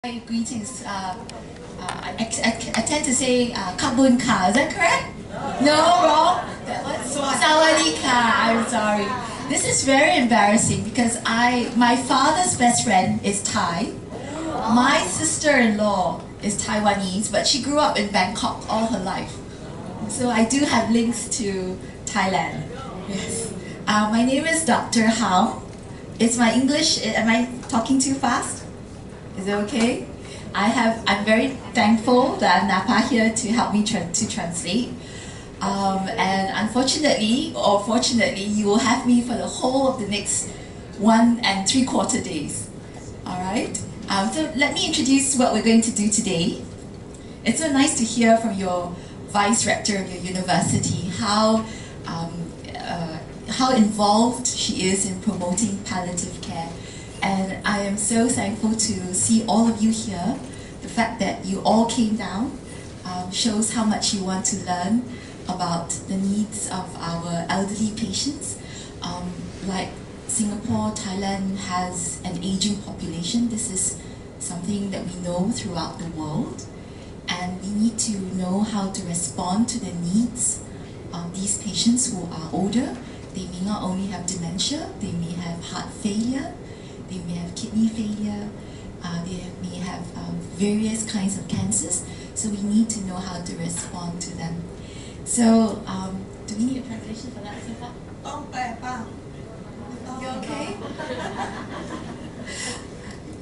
Hi, greetings. I tend to say Kabun Ka. Is that correct? No, wrong. That was Sawadee Ka. I'm sorry. This is very embarrassing because my father's best friend is Thai. My sister-in-law is Taiwanese, but she grew up in Bangkok all her life. So I do have links to Thailand. Yes. My name is Dr. Hao. It's my English. Am I talking too fast? Is it okay? I'm very thankful that Napa here to help me to translate. And unfortunately, or fortunately, you will have me for the whole of the next 1 3/4 days. Alright? So let me introduce what we're going to do today. It's so nice to hear from your vice rector of your university how involved she is in promoting palliative care. And I am so thankful to see all of you here. The fact that you all came down shows how much you want to learn about the needs of our elderly patients. Like Singapore, Thailand has an aging population. This is something that we know throughout the world. And we need to know how to respond to the needs of these patients who are older. They may not only have dementia, they may have heart failure, they may have kidney failure, they may have various kinds of cancers, so we need to know how to respond to them. So, do we need a translation for that so far? You okay?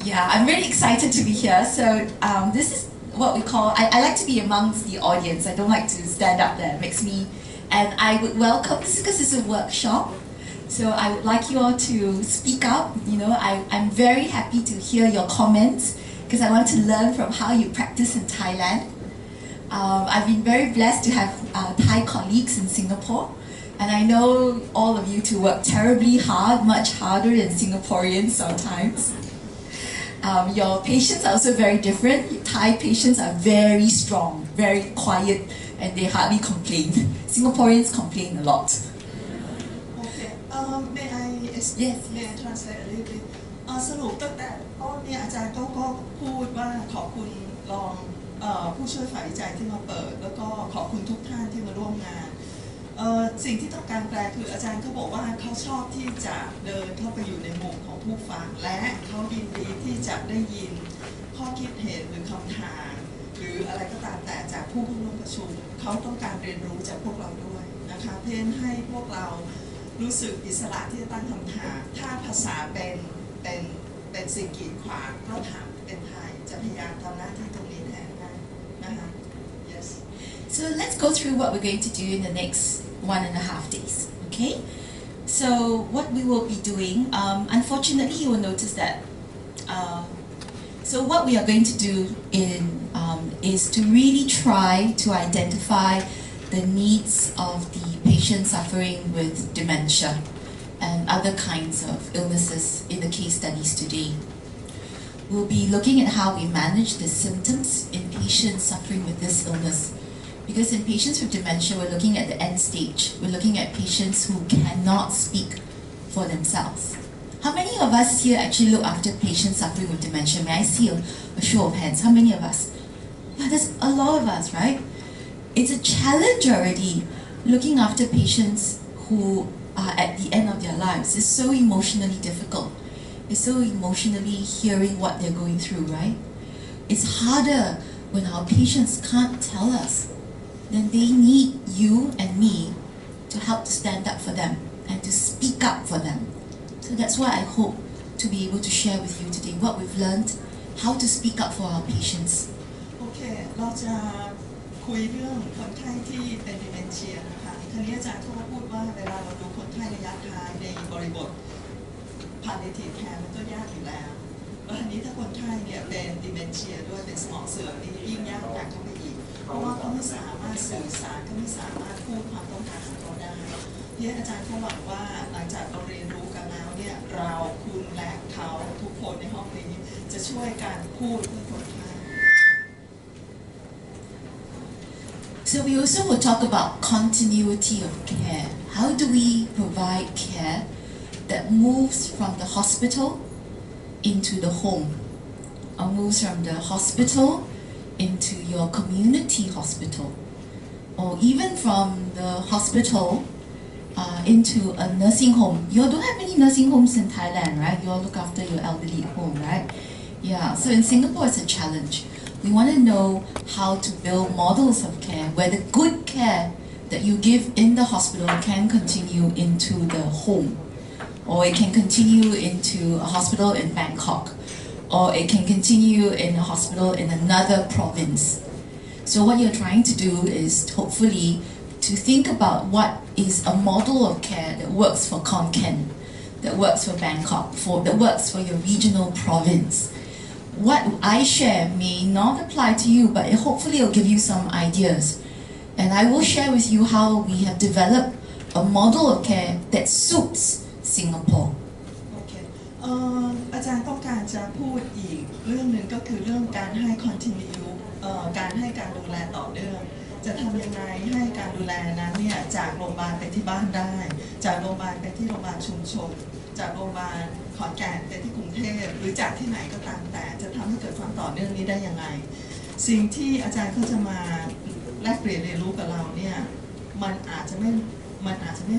Yeah, I'm really excited to be here. So, this is what we call, I like to be amongst the audience. I don't like to stand up there. It makes me, and I would welcome, this is because it's a workshop. So I would like you all to speak up. You know, I'm very happy to hear your comments because I want to learn from how you practice in Thailand. I've been very blessed to have Thai colleagues in Singapore, and I know all of you to work terribly hard, much harder than Singaporeans sometimes. Your patients are also very different. Thai patients are very strong, very quiet, and they hardly complain. Singaporeans complain a lot. Yes. May I translate a little bit? สรุปตั้งแต่ต้นเนี่ยอาจารย์ก็พูดว่าขอบคุณรองผู้ช่วยฝ่ายวิจัยที่มาเปิดแล้วก็ขอบคุณทุกท่านที่มาร่วมงานสิ่งที่ต้องการแปลคืออาจารย์เขาบอกว่าเขาชอบที่จะเดินเข้าไปอยู่ในหมู่ของผู้ฟังและเขายินดีที่จะได้ยินข้อคิดเห็นหรือคำถามหรืออะไรก็ตามแต่จากผู้ร่วมประชุมเขาต้องการเรียนรู้จากพวกเราด้วยนะคะเพื่อให้พวกเรารู้สึกอิสระที่จะตั้งคำถามถ้าภาษาเป็นสิ่งกีดขวางก็ถามเป็นไทยจะพยายามทำหน้าที่ตรงนี้แทนได้นะคะ Yes. So let's go through what we're going to do in the next 1.5 days. Okay. So what we will be doing, unfortunately, you will notice that. So what we are going to do is to really try to identify the needs of the patients suffering with dementia and other kinds of illnesses in the case studies today. We'll be looking at how we manage the symptoms in patients suffering with this illness. Because in patients with dementia, we're looking at the end stage. We're looking at patients who cannot speak for themselves. How many of us here actually look after patients suffering with dementia? May I see a show of hands? How many of us? Well, there's a lot of us, right? It's a challenge already looking after patients who are at the end of their lives. It's so emotionally difficult. It's so emotionally hearing what they're going through, right? It's harder when our patients can't tell us. Then they need you and me to help to stand up for them and to speak up for them. So that's why I hope to be able to share with you today what we've learned, how to speak up for our patients. Okay, เราจะคุยเรื่องคนไข้ที่เป็นดิเมนเชียนะคะทีนี้อาจารย์เขาก็พูดว่าเวลาเราดูคนไข้ระยะท้ายในบริบท PaLLintive care มันก็ยากอยู่แล้วแล้วทีนี้ถ้าคนไข้เนี่ยเป็นดิเมนเชียด้วยเป็นสมองเสื่อมนี่ยิ่งยากหนักเข้าไปอีกเพราะว่าเขาไม่สามารถสื่อสารเขาไม่สามารถพูดความต้องการของเขาได้ที่อาจารย์เขาหวังว่าหลังจากเราเรียนรู้กันแล้วเนี่ยเราคุณและเขาทุกคนในห้องนี้จะช่วยกันพูดเพื่อคนไข้ So we also will talk about continuity of care. How do we provide care that moves from the hospital into the home? moves from the hospital into your community hospital, or even from the hospital into a nursing home. You all don't have many nursing homes in Thailand, right? You all look after your elderly at home, right? Yeah, so in Singapore it's a challenge. We want to know how to build models of care where the good care that you give in the hospital can continue into the home, or it can continue into a hospital in Bangkok, or it can continue in a hospital in another province. So what you're trying to do is hopefully to think about what is a model of care that works for Khon Kaen, that works for Bangkok, that works for your regional province. What I share may not apply to you, but hopefully it'll give you some ideas. And I will share with you how we have developed a model of care that suits Singapore. โอเคอาจารย์ต้องการจะพูดอีกเรื่องหนึ่งก็คือเรื่องการให้ continue การให้การดูแลต่อเนื่องจะทำยังไงให้การดูแลนั้นเนี่ยจากโรงพยาบาลไปที่บ้านได้จากโรงพยาบาลไปที่โรงพยาบาลชุมชนจากโรงพยาบาลขอนแก่นไปที่กรุงเทพหรือจากที่ไหนก็ตามแต่จะทำให้เกิดความต่อเนื่องนี้ได้ยังไงสิ่งที่อาจารย์เขาจะมาแลกเปลี่ยนเรียนรู้กับเราเนี่ยมันอาจจะไม่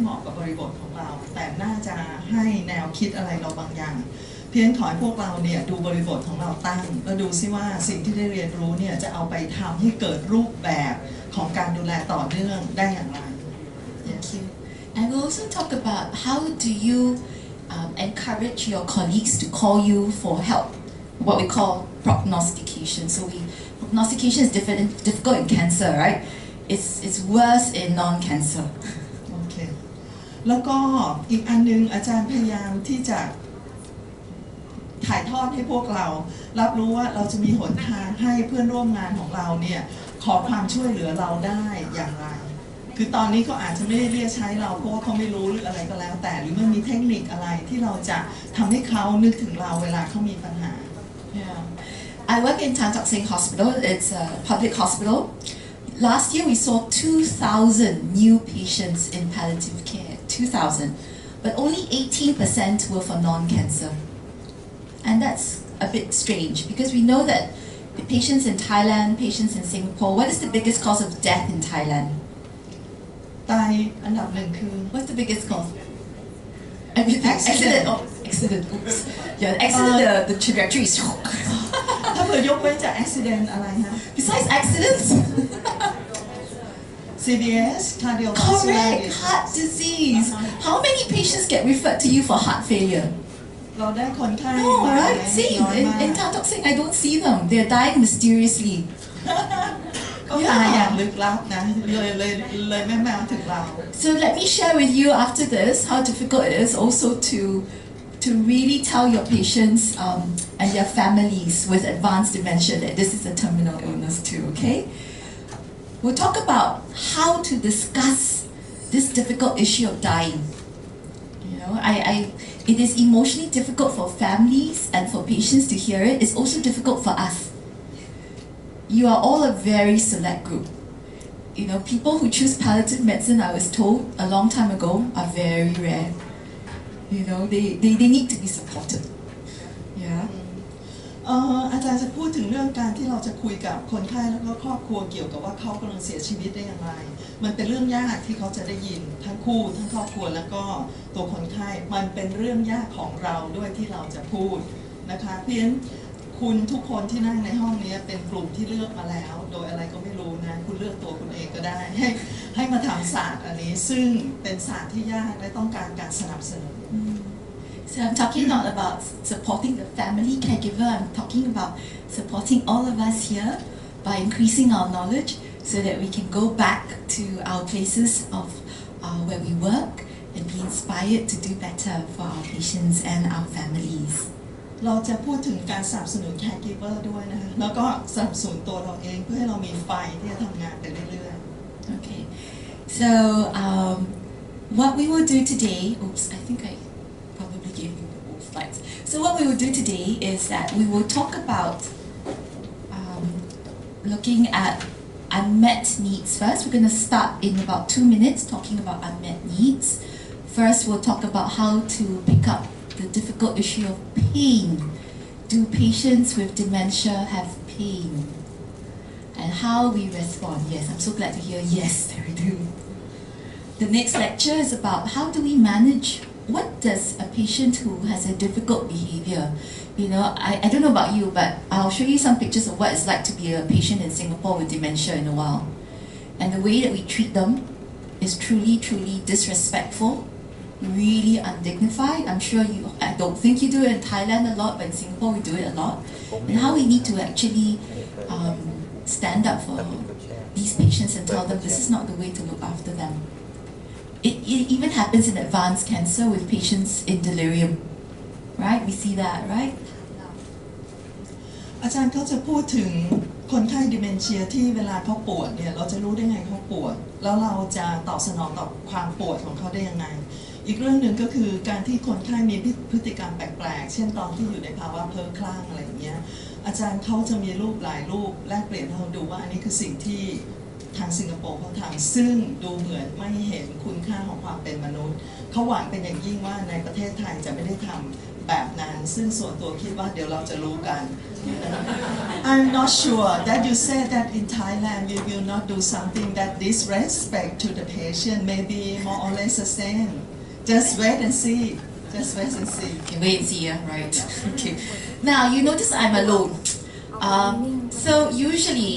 เหมาะกับบริบทของเราแต่น่าจะให้แนวคิดอะไรเราบางอย่างเพียงขอให้พวกเราเนี่ยดูบริบทของเราตั้งแล้วดูซิว่าสิ่งที่ได้เรียนรู้เนี่ยจะเอาไปทำให้เกิดรูปแบบของการดูแลต่อเนื่องได้อย่างไร Thank you. And we'll also talk about how do you encourage your colleagues to call you for help, what we call prognostication. So prognostication is difficult in cancer, right? It's worse in non-cancer. โอเคแล้วก็อีกอันนึงอาจารย์พยายามที่จะถ่ายทอดให้พวกเรารับรู้ว่าเราจะมีหนทางให้เพื่อนร่วมงานของเราเนี่ยขอความช่วยเหลือเราได้อย่างไรคือตอนนี้เขาอาจจะไม่ได้เรียกใช้เราเพราะว่าเขาไม่รู้หรืออะไรก็แล้วแต่หรือมันมีเทคนิคอะไรที่เราจะทำให้เขานึกถึงเราเวลาเขามีปัญหา Yeah. I work in Tan Tock Seng Hospital. It's a public hospital. Last year we saw 2,000 new patients in palliative care. 2,000. But only 18% were for non-cancer. And that's a bit strange because we know that the patients in Thailand, patients in Singapore, what is the biggest cause of death in Thailand? ตายอันดับหนึ่งคือ What's the biggest cause? Everything. Accident. Oh, accident. Oops. Yeah, accident. The trajectory is. ถ้าเผื่อยกเว้นจาก accident อะไรฮะ Besides accidents. CVS cardiovascular Correct. Heart disease. How many patients get referred to you for heart failure? เราได้คนไข้ No, right? Same. In Tan Tock Seng, I don't see them. They're dying mysteriously. ก็ตายอย่างลึกลับนะเลยไม่มาถึงเรา So let me share with you after this how difficult it is also to really tell your patients and their families with advanced dementia that this is a terminal illness too, okay? We'll talk about how to discuss this difficult issue of dying. You know, it is emotionally difficult for families and for patients to hear it. It's also difficult for us. You are all a very select group. You know, people who choose palliative medicine, I was told a long time ago, are very rare. You know, they need to be supported. Yeah. อาจารย์จะพูดถึงเรื่องการที่เราจะคุยกับคนไข้แล้วก็ครอบครัวเกี่ยวกับว่าเขากำลังเสียชีวิตได้อย่างไรมันเป็นเรื่องยากที่เขาจะได้ยินทั้งคู่ทั้งครอบครัวแล้วก็ตัวคนไข้มันเป็นเรื่องยากของเราด้วยที่เราจะพูดนะคะเพียงคุณทุกคนที่นั่งในห้องนี้เป็นกลุ่มที่เลือกมาแล้วโดยอะไรก็ไม่รู้นะคุณเลือกตัวคุณเองก็ได้ให้มาทำศาสตร์อันนี้ซึ่งเป็นศาสตร์ที่ยากและต้องการการสนับสนุน So I'm talking not about supporting the family caregiver, I'm talking about supporting all of us here by increasing our knowledge so that we can go back to our places of where we work and be inspired to do better for our patients and our families. เราจะพูดถึงการสนับสนุน caregiver ด้วยนะคะแล้วก็สนับสนุนตัวเราเองเพื่อให้เรามีไฟที่จะทำงานไปเรื่อยๆ Okay, so what we will do today, oops, I think I probably gave you the old slides. So what we will do today is that we will talk about looking at unmet needs first. We're going to start in about 2 minutes talking about unmet needs. First, we'll talk about how to pick up the difficult issue of pain do patients with dementia have pain? And how we respond? Yes, I'm so glad to hear yes, they do. The next lecture is about how do we manage, what does a patient who has a difficult behavior, I don't know about you, but I'll show you some pictures of what it's like to be a patient in Singapore with dementia in a while. And the way that we treat them is truly, truly disrespectful, really undignified. I'm sure I don't think you do it in Thailand a lot, but in Singapore we do it a lot. And how we need to actually stand up for these patients and tell them this is not the way to look after them. It even happens in advanced cancer with patients in delirium, right? We see that, right? อาจารย์เขาจะพูดถึงคนไข้ดิเมนเชียที่เวลาเขาปวดเนี่ยเราจะรู้ได้ไงเขาปวดแล้วเราจะตอบสนองต่อความปวดของเขาได้ยังไงอีกเรื่องหนึ่งก็คือการที่คนไข้มีพฤติกรรมแปลกๆเช่นตอนที่อยู่ในภาวะเพ้อคลั่งอะไรอย่างเงี้ยอาจารย์เขาจะมีรูปหลายรูปแลกเปลี่ยนให้เราดูว่าอันนี้คือสิ่งที่ทางสิงคโปร์เขาทำซึ่งดูเหมือนไม่เห็นคุณค่าของความเป็นมนุษย์เขาหวังเป็นอย่างยิ่งว่าในประเทศไทยจะไม่ได้ทำแบบนั้นซึ่งส่วนตัวคิดว่าเดี๋ยวเราจะรู้กัน I'm not sure that you said that in Thailand we will not do something that disrespect to the patient maybe more or less the same just wait and see just wait and see okay, wait and see, yeah, right. Okay, now you notice I'm alone. So usually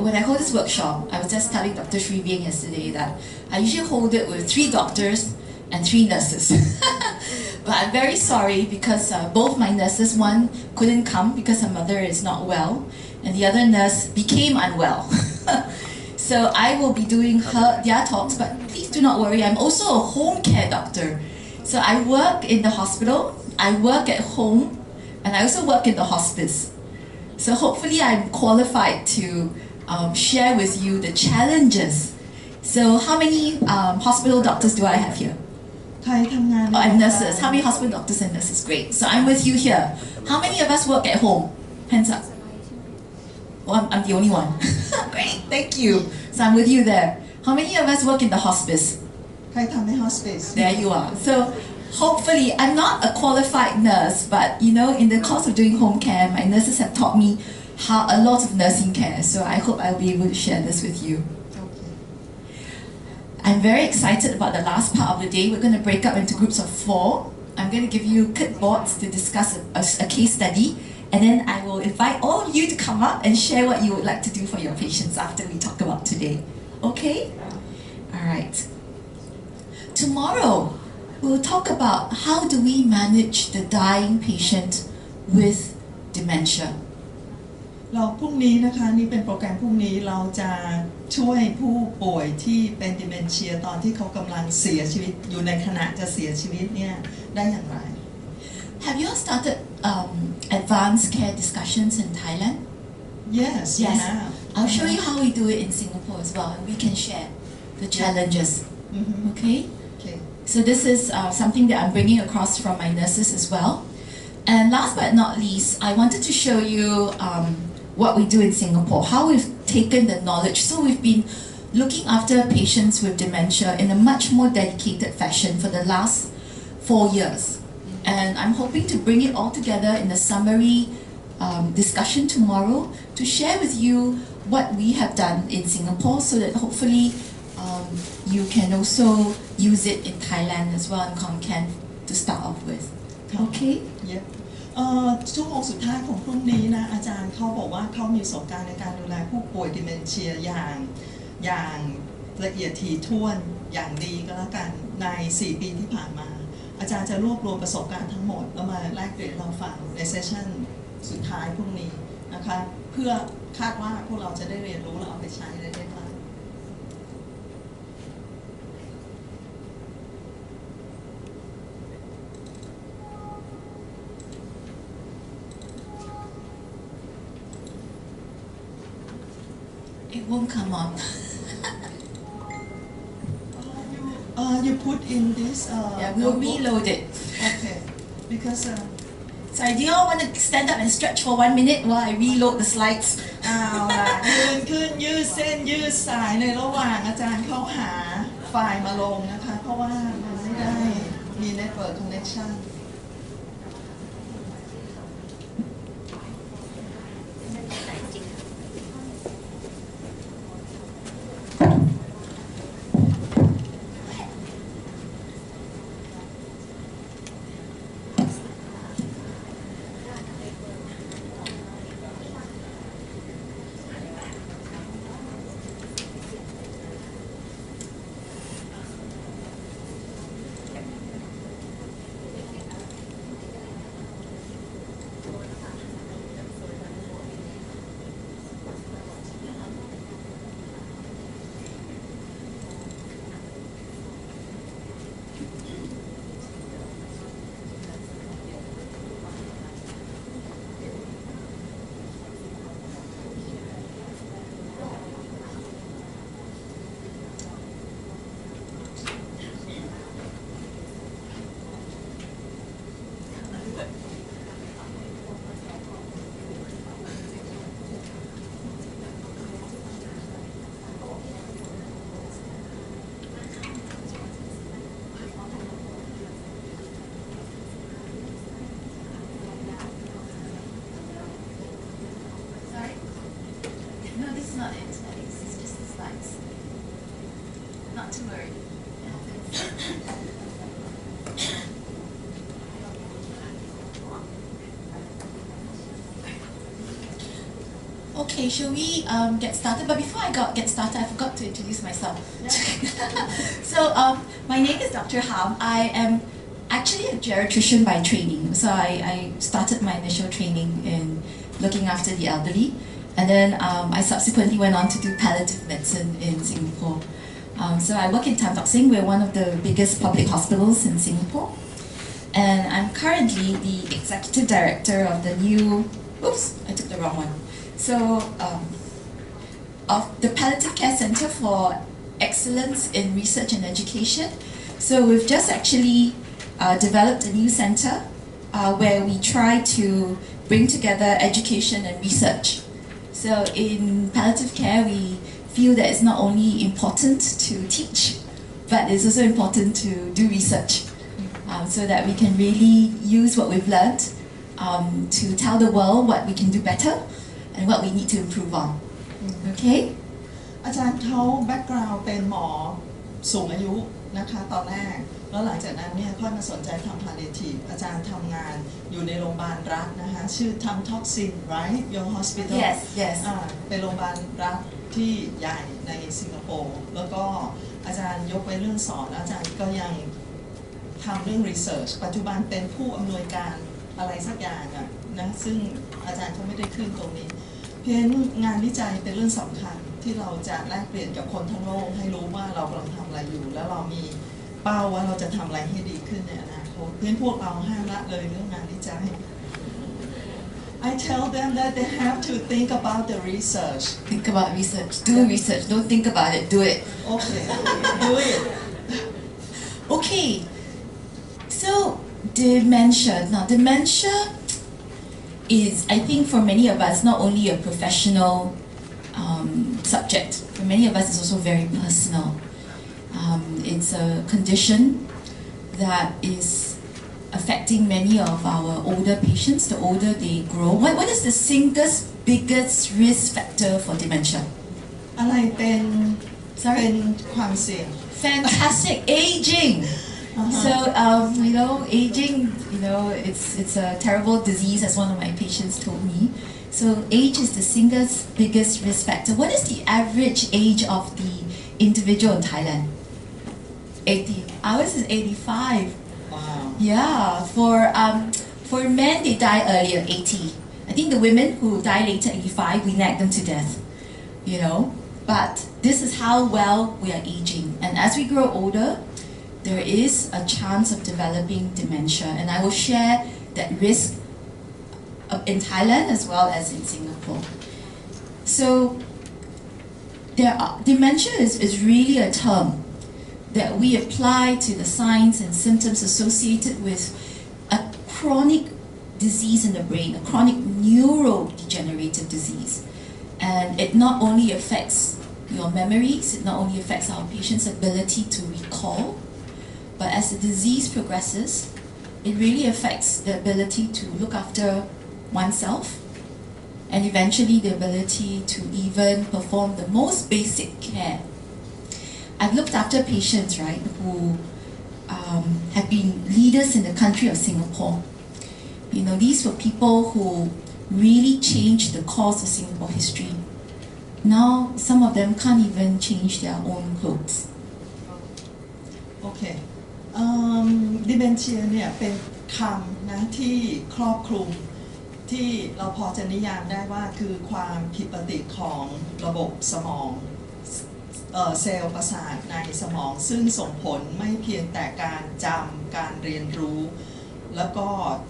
when I hold this workshop, I was just telling Dr. Sri Vieng yesterday that I usually hold it with 3 doctors and 3 nurses. But I'm very sorry because both my nurses, one couldn't come because her mother is not well, and the other nurse became unwell. So I will be doing their talks, but please do not worry, I'm also a home care doctor. So I work in the hospital, I work at home, and I also work in the hospice. So hopefully I'm qualified to share with you the challenges. So how many hospital doctors do I have here? ใครทำงาน Oh, and nurses. How many hospital doctors and nurses? Great. So I'm with you here. How many of us work at home? Hands up. Oh, I'm the only one. Great. Thank you. So I'm with you there. How many of us work in the hospice? ใครทำใน hospice There you are. So hopefully, I'm not a qualified nurse, but in the course of doing home care, my nurses have taught me a lot of nursing care. So I hope I'll be able to share this with you. I'm very excited about the last part of the day. We're going to break up into groups of 4. I'm going to give you clipboards to discuss a case study, and then I will invite all of you to come up and share what you would like to do for your patients after we talk about today. Okay? All right. Tomorrow, we'll talk about how do we manage the dying patient with dementia. เราพรุ่งนี้นะคะนี่เป็นโปรแกรมพรุ่งนี้เราจะช่วยผู้ป่วยที่เป็นดิเมนเชียตอนที่เขากำลังเสียชีวิตอยู่ในขณะจะเสียชีวิตเนี่ยได้อย่างไร Have you all started advanced care discussions in Thailand? Yes. I'll show you how we do it in Singapore as well, and we can share the challenges. Okay? So this is something that I'm bringing across from my nurses as well. And last but not least, I wanted to show you what we do in Singapore, how we've taken the knowledge. So we've been looking after patients with dementia in a much more dedicated fashion for the last 4 years. And I'm hoping to bring it all together in a summary discussion tomorrow to share with you what we have done in Singapore so that hopefully you can also use it in Thailand as well in Khon-Kaen to start off with. Okay? Yep. ชั่วโมงสุดท้ายของพรุ่งนี้นะอาจารย์เขาบอกว่าเขามีประสบการณ์ในการดูแลผู้ป่วยดิเมนเชียอย่างละเอียดถี่ถ้วนอย่างดีก็แล้วกันใน 4 ปีที่ผ่านมาอาจารย์จะรวบรวมประสบการณ์ทั้งหมดแล้วมาแลกเปลี่ยนเราฟังในเซสชั่นสุดท้ายพรุ่งนี้นะคะเพื่อคาดว่าพวกเราจะได้เรียนรู้และเอาไปใช้ได้บ้าง It won't come on. You put in this. Yeah, we'll reload it. Okay, because. Sorry, do you all want to stand up and stretch for 1 minute while I reload the slides? ขึ้นยืดเส้นยืดสายในระหว่างอาจารย์เข้าหาไฟล์มาลงนะคะเพราะว่ามันไม่ได้มี network connection Sorry? No, this is not it. This is just the slides. Not to worry. Okay, shall we get started? But before I get started, I forgot to introduce myself. So, my name is Dr. Ham. I am actually a geriatrician by training. So I started my initial training in looking after the elderly. And then I subsequently went on to do palliative medicine in Singapore. So I work in Tan Tock Seng. We're one of the biggest public hospitals in Singapore. And I'm currently the executive director of the new, oops, I took the wrong one. So, of the Palliative Care Center for Excellence in Research and Education. So we've just actually developed a new center where we try to bring together education and research. So in palliative care, we feel that it's not only important to teach, but it's also important to do research so that we can really use what we've learned to tell the world what we can do better and what we need to improve on. Okay? อาจารย์เขาแบ็กกราวด์เป็นหมอสูงอายุนะคะตอนแรกแล้วหลังจากนั้นเนี่ยค่อยมาสนใจทำ PaLLitive อาจารย์ทำงานอยู่ในโรงพยาบาลรัฐนะคะชื่อ Tan Tock Seng right your hospital Yes, yes. เป็นโรงพยาบาลรัฐที่ใหญ่ในสิงคโปร์แล้วก็อาจารย์ยกไว้เรื่องสอนอาจารย์ก็ยังทำเรื่อง research ปัจจุบันเป็นผู้อำนวยการอะไรสักอย่างนะซึ่งอาจารย์เขาไม่ได้ขึ้นตรงนี้เพราะฉะนั้นงานวิจัยเป็นเรื่องสำคัญที่เราจะแลกเปลี่ยนกับคนทั้งโลกให้รู้ว่าเรากำลังทำอะไรอยู่แล้วเรามีเป้าว่าเราจะทำอะไรให้ดีขึ้นในอนาคตเพื่อนพวกเราห้ามละเลยเรื่องงานวิจัย I tell them that they have to think about the research. Think about research. Do research. Don't think about it. Do it. Okay, do it. Okay. So dementia. Now dementia is, I think, for many of us, not only a professional subject. For many of us, it's also very personal. It's a condition that is affecting many of our older patients. The older they grow, what is the single biggest risk factor for dementia? อะไรเป็นความเสี่ยง Fantastic, aging. So you know, aging, you know, it's a terrible disease, as one of my patients told me. So age is the single biggest risk factor. What is the average age of the individual in Thailand? 80. Ours is 85. Wow. Yeah. For men, they die earlier, 80. I think the women who die later, 85, we nag them to death. You know. But this is how well we are aging. And as we grow older, there is a chance of developing dementia. And I will share that risk in Thailand as well as in Singapore. So dementia is really a term that we apply to the signs and symptoms associated with a chronic disease in the brain, a chronic neurodegenerative disease. And it not only affects your memories, it not only affects our patient's ability to recall, but as the disease progresses, it really affects the ability to look after oneself and eventually the ability to even perform the most basic care I've looked after patients, right, who have been leaders in the country of Singapore. You know, these were people who really changed the course of Singapore history. Now, some of them can't even change their own clothes. โอเคdementia เนี่ยเป็นคำนะที่ครอบคลุมที่เราพอจะนิยามได้ว่าคือความผิดปกติของระบบสมองเซลล์ประสาทในสมองซึ่งส่งผลไม่เพียงแต่การจำการเรียนรู้แล้วก็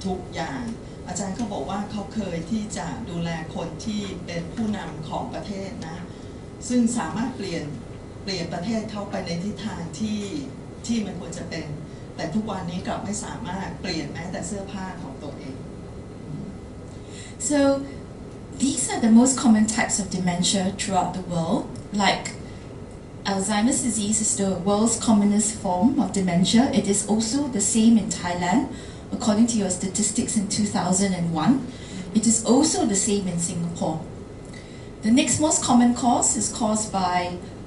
ทุกอย่างอาจารย์เขาบอกว่าเขาเคยที่จะดูแลคนที่เป็นผู้นำของประเทศนะซึ่งสามารถเปลี่ยนประเทศเขาไปในทิศทางที่มันควรจะเป็นแต่ทุกวันนี้กลับไม่สามารถเปลี่ยนแม้แต่เสื้อผ้าของตัวเอง So these are the most common types of dementia throughout the world. Like Alzheimer's disease is the world's commonest form of dementia. It is also the same in Thailand, according to your statistics in 2001. It is also the same in Singapore. The next most common cause is caused by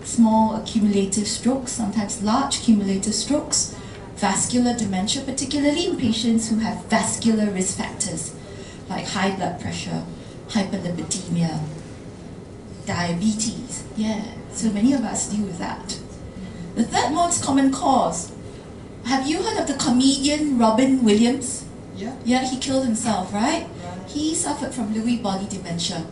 small accumulative strokes, sometimes large cumulative strokes, vascular dementia, particularly in patients who have vascular risk factors like high blood pressure, hyperlipidemia, diabetes. Yeah, so many of us deal with that. The third most common cause, have you heard of the comedian Robin Williams? Yeah. Yeah, he killed himself, right? He suffered from Lewy body dementia.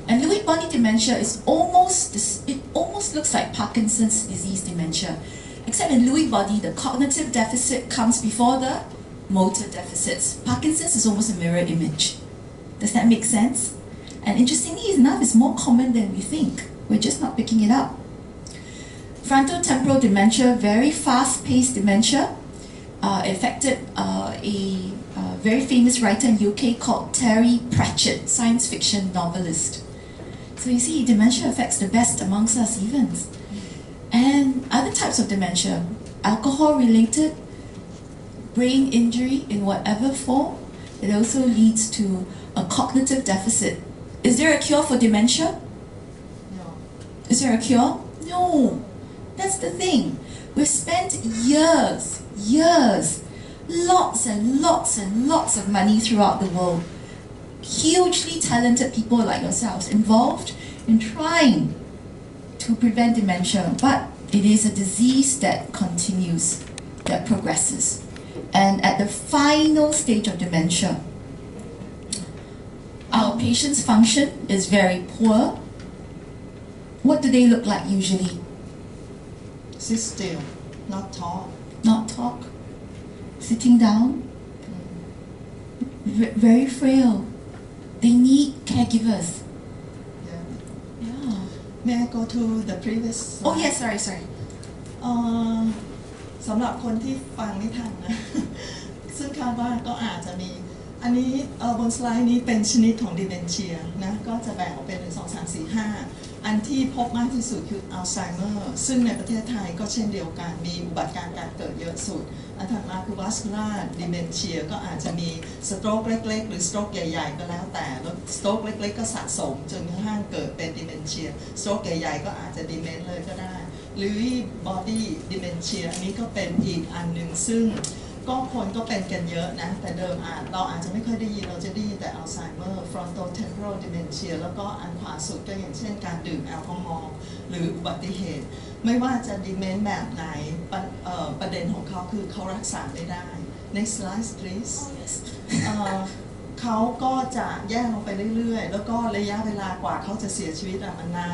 And Lewy body dementia is it almost looks like Parkinson's disease dementia. Except in Lewy body, the cognitive deficit comes before the motor deficits. Parkinson's is almost a mirror image. Does that make sense? And interestingly enough, it's more common than we think. We're just not picking it up. Frontotemporal dementia, very fast-paced dementia, affected a very famous writer in UK called Terry Pratchett, science fiction novelist. So you see, dementia affects the best amongst us even. And other types of dementia, alcohol-related, brain injury in whatever form, it also leads to a cognitive deficit. Is there a cure for dementia? No. Is there a cure? No. That's the thing. We've spent years, lots and lots of money throughout the world. Hugely talented people like yourselves involved in trying to prevent dementia, but it is a disease that continues, that progresses. And at the final stage of dementia, our patient's function is very poor. What do they look like usually? Sit still, not talk. Not talk. Sitting down. Very frail. They need caregivers. Yeah. May I go to the previous slide? Oh yes, sorry. สำหรับคนที่ฟังไม่ทันนะ ซึ่งคาดว่าก็อาจจะมีอันนี้บนสไลด์นี้เป็นชนิดของ dementia นะก็จะแบ่งออกเป็น1 2 3 4 5อันที่พบมากที่สุดคืออัลไซเมอร์ซึ่งในประเทศไทยก็เช่นเดียวกันมีอุบัติการเกิดเยอะสุดอันถัดมาคือ vascular dementia ก็อาจจะมีสโตรกเล็กๆหรือสโตรกใหญ่ๆก็แล้วแต่แล้วสโตรกเล็กๆก็สะสมจนกระทั่งเกิดเป็น dementia สโตรกใหญ่ๆก็อาจจะ dement เลยก็ได้หรือ body dementia อันนี้ก็เป็นอีกอันหนึ่งซึ่งก็คนก็เป็นกันเยอะนะแต่เดิมเราอาจจะไม่ค่อยได้ยินเราจะได้ยินแต่อัลไซเมอร์ frontotemporal dementia แล้วก็อันขวาสุดก็อย่างเช่นการดื่มแอลกอฮอล์หรืออุบัติเหตุไม่ว่าจะ dement แบบไหนประเด็นของเขาคือเขารักษาไม่ได้ next slide please เขาก็จะแย่ลงไปเรื่อยๆแล้วก็ระยะเวลากว่าเขาจะเสียชีวิตมันนา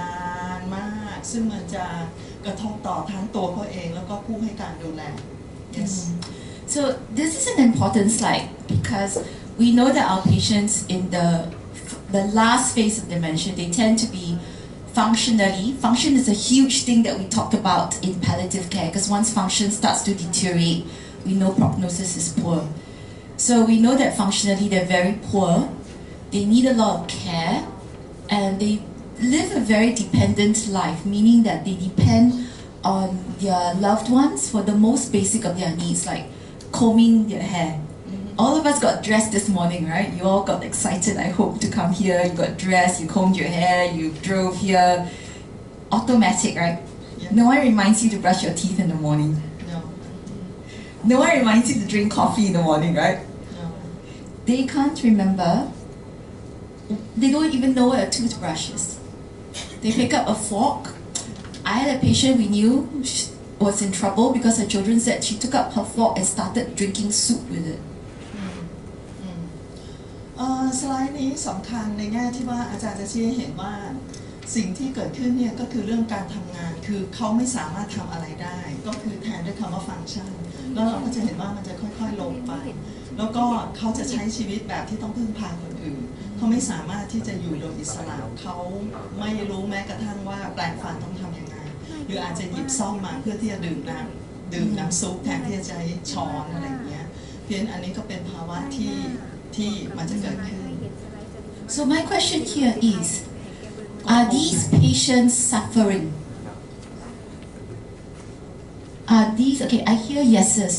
นมากซึ่งมันจะกระทบต่อทั้งตัวเขาเองแล้วก็ผู้ให้การดูแล yes So this is an important slide because we know that our patients in the last phase of dementia, they tend to be function is a huge thing that we talk about in palliative care because once function starts to deteriorate, we know prognosis is poor. So we know that functionally they're very poor, they need a lot of care, and they live a very dependent life, meaning that they depend on their loved ones for the most basic of their needs, like combing their hair. All of us got dressed this morning, right? You all got excited, I hope, to come here. You got dressed, you combed your hair, you drove here. Automatic, right? No one reminds you to brush your teeth in the morning. No. No one reminds you to drink coffee in the morning, right? No. They can't remember. They don't even know what a toothbrush is. They pick up a fork. I had a patient we knew was in trouble because her children said she took up her fork and started drinking soup with it. สไลด์นี้สำคัญในแง่ที่ว่าอาจารย์จะชี้ให้เห็นว่าสิ่งที่เกิดขึ้นเนี่ยก็คือเรื่องการทำงานคือเขาไม่สามารถทำอะไรได้ก็คือแทนด้วยคำว่าฟังก์ชันแล้วเราก็จะเห็นว่ามันจะค่อยๆลงไปแล้วก็เขาจะใช้ชีวิตแบบที่ต้องพึ่งพาคนอื่นเขาไม่สามารถที่จะอยู่โดยอิสระเขาไม่รู้แม้กระทั่งว่าแปรงฟันต้องทำยังไงหรืออาจจะหยิบซ่อมมาเพื่อที่จะดื่มน้ำซุปแทนที่จะใช้ช้อนอะไรอย่างเงี้ยเพียงอันนี้ก็เป็นภาวะที่มันจะเกิดขึ้น So my question here is, are these patients suffering? Are these, okay, I hear yeses.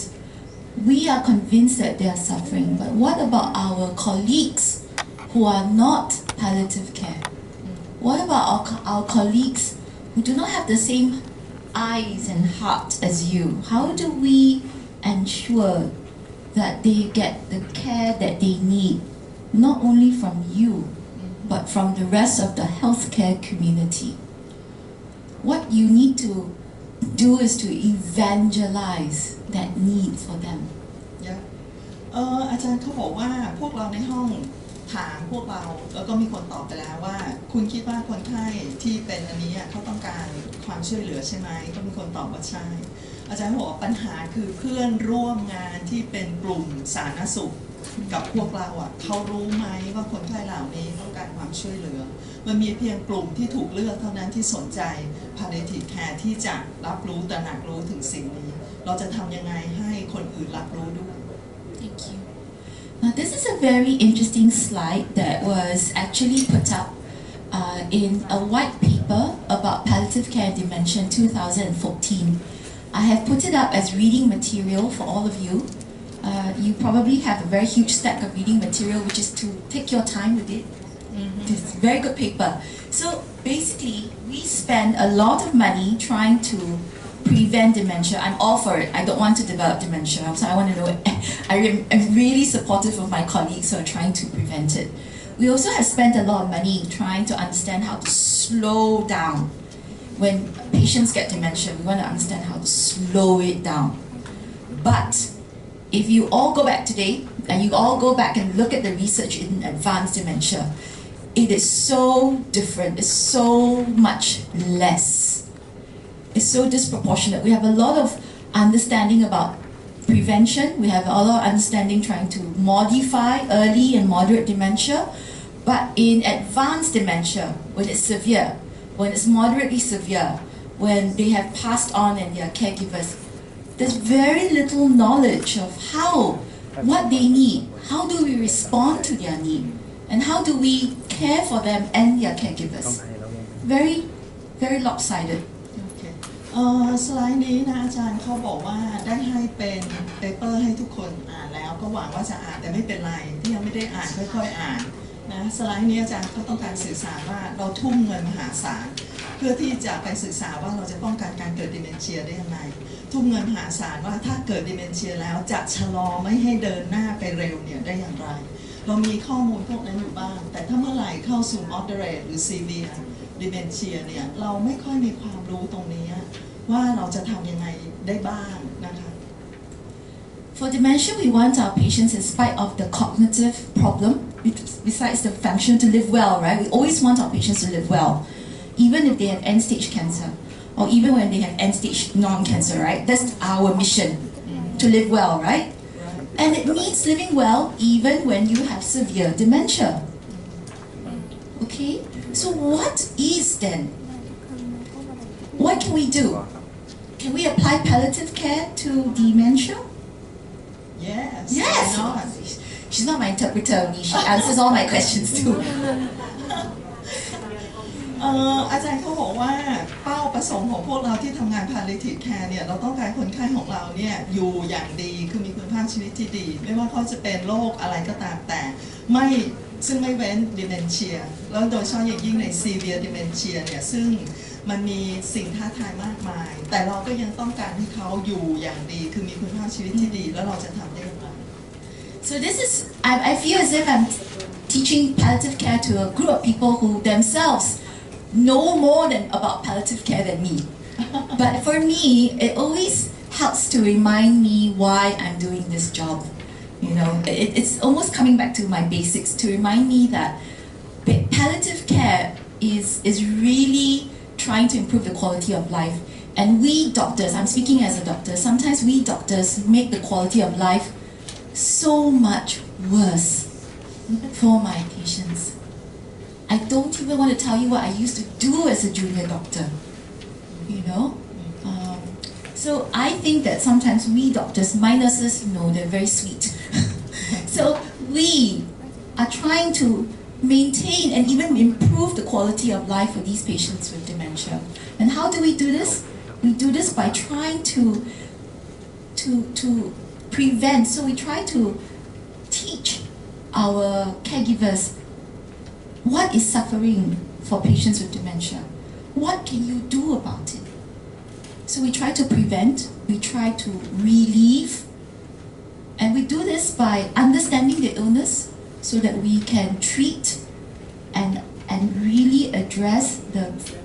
We are convinced that they are suffering, but what about our colleagues who are not palliative care? What about our colleagues who do not have the same eyes and heart as you? How do we ensure that they get the care that they need, not only from you, but from the rest of the healthcare community? What you need to do is to evangelize that need for them. อาจารย์เขาบอกว่าพวกเราในห้องถามพวกเราแล้วก็มีคนตอบไปแล้วว่าคุณคิดว่าคนไข้ที่เป็นอันนี้เขาต้องการความช่วยเหลือใช่ไหมก็มีคนตอบว่าใช่อาจารย์บอกว่าปัญหาคือเพื่อนร่วมงานที่เป็นกลุ่มสาธารณสุขกับพวกเราเขารู้ไหมว่าคนไข้เหล่านี้ต้องการความช่วยเหลือมันมีเพียงกลุ่มที่ถูกเลือกเท่านั้นที่สนใจ palliative care ที่จะรับรู้ตระหนักรู้ถึงสิ่งนี้เราจะทำยังไงให้คนอื่นรับรู้ด้วย Thank you. Now this is a very interesting slide that was actually put up in a white paper about palliative care and dementia in 2014. I have put it up as reading material for all of you. You probably have a very huge stack of reading material, which is to take your time with it. It's a very good paper. So basically, we spend a lot of money trying to prevent dementia. I'm all for it. I don't want to develop dementia. So I want to know, I'm really supportive of my colleagues who are trying to prevent it. We also have spent a lot of money trying to understand how to slow down. When patients get dementia, we want to understand how to slow it down. But if you all go back today, and you all go back and look at the research in advanced dementia, it is so different. It's so much less. It's so disproportionate. We have a lot of understanding about prevention. We have a lot of understanding trying to modify early and moderate dementia. But in advanced dementia, when it's severe, when it's moderately severe, when they have passed on and they are caregivers, there's very little knowledge of what they need. How do we respond to their need? And how do we care for them and their caregivers? Very, very lopsided. สไลด์นี้นะอาจารย์เขาบอกว่าได้ให้เป็นเปเปอร์ให้ทุกคนอ่านแล้วก็หวังว่าจะอ่านแต่ไม่เป็นไรที่ยังไม่ได้อ่านค่อยๆอ่านนะสไลด์นี้อาจารย์เขาต้องการสื่อสารว่าเราทุ่มเงินมหาศาลเพื่อที่จะไปศึกษาว่าเราจะป้องกันการเกิดดิเมนเชียได้ยังไงทุ่มเงินมหาศาลว่าถ้าเกิดดิเมนเชียแล้วจะชะลอไม่ให้เดินหน้าไปเร็วเนี่ยได้อย่างไรเรามีข้อมูลพวกนั้นอยู่บ้างแต่ถ้าเมื่อไหร่เข้าสู่ moderate หรือ severe dementia เนี่ยเราไม่ค่อยมีความรู้ตรงนี้ว่าเราจะทำยังไงได้บ้างนะคะ For dementia, we want our patients, in spite of the cognitive problem, besides the function, to live well, right? We always want our patients to live well, even if they have end-stage cancer, or even when they have end-stage non-cancer, right? That's our mission, to live well, right? And it means living well even when you have severe dementia. Okay? So what is then? What can we do? Can we apply palliative care to dementia? Yes. Yes. She's not my interpreter only. She answers all my questions too. อาจารย์เขาบอกว่าเป้าประสงค์ของพวกเราที่ทำงาน palliative care เนี่ยเราต้องการคนไข้ของเราเนี่ยอยู่อย่างดีคือมีคุณภาพชีวิตที่ดีไม่ว่าเขาจะเป็นโรคอะไรก็ตามแต่ ซึ่งไม่เว้น dementia แล้วโดยเฉพาะอย่างยิ่งใน severe dementia เนี่ยซึ่งมันมีสิ่งท้าทายมากมายแต่เราก็ยังต้องการให้เขาอยู่อย่างดีคือมีคุณภาพชีวิตที่ดีแล้วเราจะทำได้อย่างไร So this is, I feel as if I'm teaching palliative care to a group of people who themselves know more about palliative care than me. But for me, it always helps to remind me why I'm doing this job. You know, it's almost coming back to my basics to remind me that palliative care is really trying to improve the quality of life. And we doctors, I'm speaking as a doctor, sometimes we doctors make the quality of life so much worse for my patients. I don't even want to tell you what I used to do as a junior doctor, you know. So I think that sometimes we doctors, my nurses, they're very sweet. So we are trying to maintain and even improve the quality of life for these patients with dementia. And how do we do this? We do this by trying to prevent. So we try to teach our caregivers what is suffering for patients with dementia. What can you do about it? So we try to prevent, we try to relieve, and we do this by understanding the illness so that we can treat and really address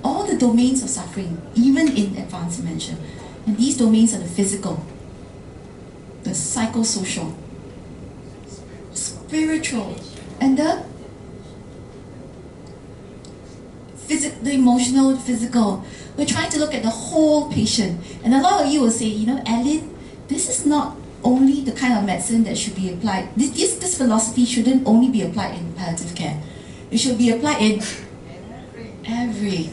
all the domains of suffering, even in advanced dementia. And these domains are the physical, the psychosocial, spiritual, and the emotional, physical. We're trying to look at the whole patient. And a lot of you will say, Ellen, this is not only the kind of medicine that should be applied. This philosophy shouldn't only be applied in palliative care. It should be applied in every.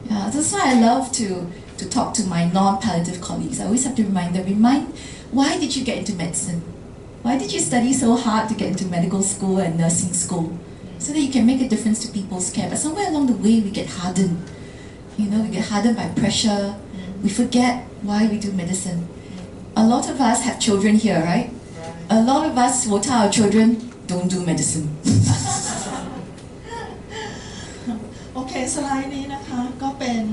Yeah, that's why I love to talk to my non-palliative colleagues. I always have to remind them, why did you get into medicine? Why did you study so hard to get into medical school and nursing school? So that you can make a difference to people's care. But somewhere along the way, we get hardened. We get hardened by pressure. We forget why we do medicine. A lot of us have children here, right? A lot of us will tell our children, don't do medicine. โอเคสไลด์นี้นะคะก็เป็น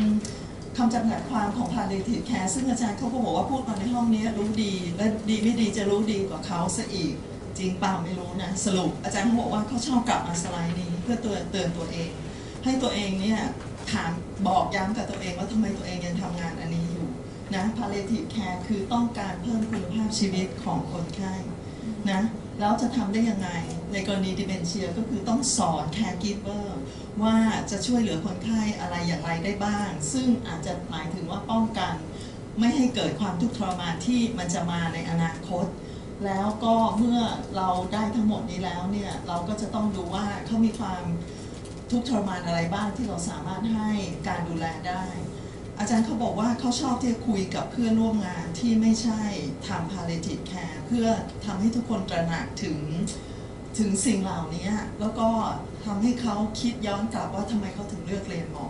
คำจำกัดความของ PaLLintive Care ซึ่งอาจารย์เขาก็บอกว่าพูดมาในห้องนี้รู้ดีและดีไม่ดีจะรู้ดีกว่าเขาซะอีกจริงเปล่าไม่รู้นะสรุปอาจารย์เขาบอกว่าเขาชอบกลับมาสไลด์นี้เพื่อเตือนตัวเองให้ตัวเองเนี่ยถามบอกย้ำกับตัวเองว่าทำไมตัวเองยังทำงานอันนี้อยู่นะ PaLLintive Care คือต้องการเพิ่มคุณภาพชีวิตของคนไข้นะแล้วจะทำได้ยังไงในกรณี dementia ก็คือต้องสอน caregiver ว่าจะช่วยเหลือคนไข้อะไรอย่างไรได้บ้างซึ่งอาจจะหมายถึงว่าป้องกันไม่ให้เกิดความทุกข์ทรมานที่มันจะมาในอนาคตแล้วก็เมื่อเราได้ทั้งหมดนี้แล้วเนี่ยเราก็จะต้องดูว่าเขามีความทุกข์ทรมานอะไรบ้างที่เราสามารถให้การดูแลได้อาจารย์เขาบอกว่าเขาชอบที่จะคุยกับเพื่อนร่วมงานที่ไม่ใช่ทำ palliative care เพื่อทำให้ทุกคนตระหนักถึงสิ่งเหล่านี้แล้วก็ทำให้เขาคิดย้อนกลับว่าทำไมเขาถึงเลือกเรียนหมอ